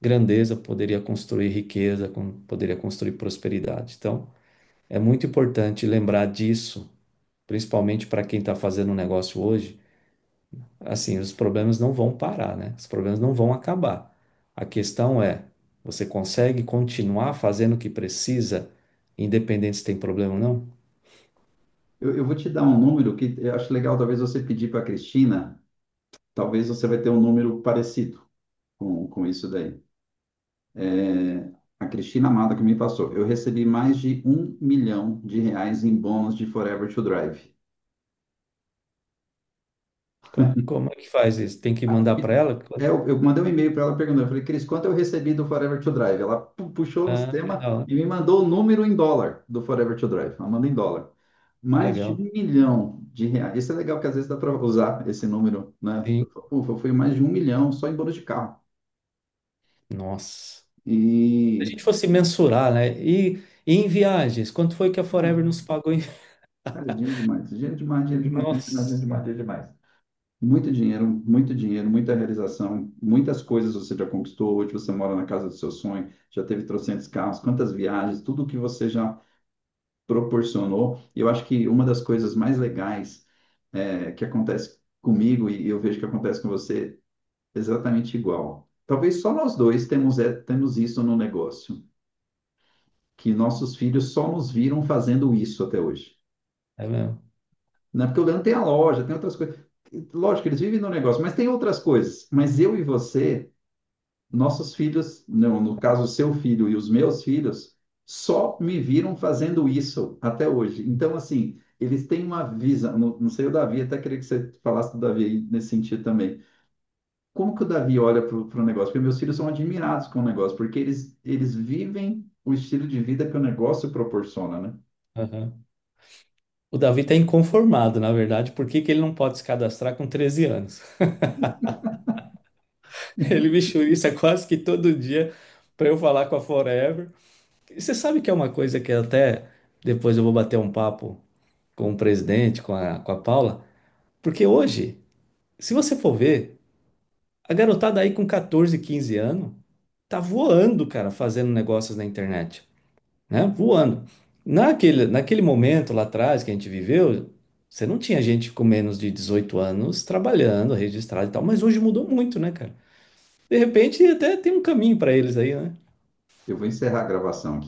grandeza, poderia construir riqueza, poderia construir prosperidade. Então, é muito importante lembrar disso, principalmente para quem está fazendo um negócio hoje. Assim, os problemas não vão parar, né? Os problemas não vão acabar. A questão é, você consegue continuar fazendo o que precisa, independente se tem problema ou não? Eu vou te dar um número que eu acho legal, talvez você pedir para a Cristina, talvez você vai ter um número parecido com isso daí. A Cristina Amada que me passou. Eu recebi mais de R$ 1 milhão em bônus de Forever to Drive. Como é que faz isso? Tem que mandar para ela? Eu mandei um e-mail para ela perguntando, eu falei, Cris, quanto eu recebi do Forever to Drive? Ela puxou o Ah, sistema legal, e me mandou o número em dólar do Forever to Drive. Ela manda em dólar. Mais de legal. R$ 1 milhão. Isso é legal, que às vezes dá para usar esse número, né? Sim. Ufa, foi mais de 1 milhão só em bônus de carro. Nossa. Se a E, gente fosse mensurar, né? E em viagens, quanto foi que a Forever nos pagou em... cara, dinheiro demais, dinheiro demais, dinheiro demais, dinheiro demais, dinheiro Nossa. demais, dinheiro demais. Muito dinheiro, muita realização, muitas coisas você já conquistou. Hoje você mora na casa do seu sonho, já teve trocentos carros, quantas viagens, tudo que você já proporcionou. E eu acho que uma das coisas mais legais que acontece comigo e eu vejo que acontece com você exatamente igual. Talvez só nós dois temos isso no negócio, que nossos filhos só nos viram fazendo isso até hoje. É mesmo. Né? Porque o Leandro tem a loja, tem outras coisas. Lógico, eles vivem no negócio, mas tem outras coisas. Mas eu e você, nossos filhos, não, no caso, o seu filho e os meus filhos, só me viram fazendo isso até hoje. Então, assim, eles têm uma visão. Não sei o Davi, até queria que você falasse do Davi aí nesse sentido também. como que o Davi olha para o negócio? Porque meus filhos são admirados com o negócio, porque eles vivem o estilo de vida que o negócio proporciona, né? Aham. O Davi está inconformado, na verdade, por que que ele não pode se cadastrar com 13 anos? Ele me churiça quase que todo dia para eu falar com a Forever. E você sabe que é uma coisa que até depois eu vou bater um papo com o presidente, com a Paula, porque hoje, se você for ver, a garotada aí com 14, 15 anos tá voando, cara, fazendo negócios na internet, né? Voando. Naquele momento lá atrás que a gente viveu, você não tinha gente com menos de 18 anos trabalhando, registrado e tal, mas hoje mudou muito, né, cara? De repente até tem um caminho para eles aí, né? Eu vou encerrar a gravação aqui.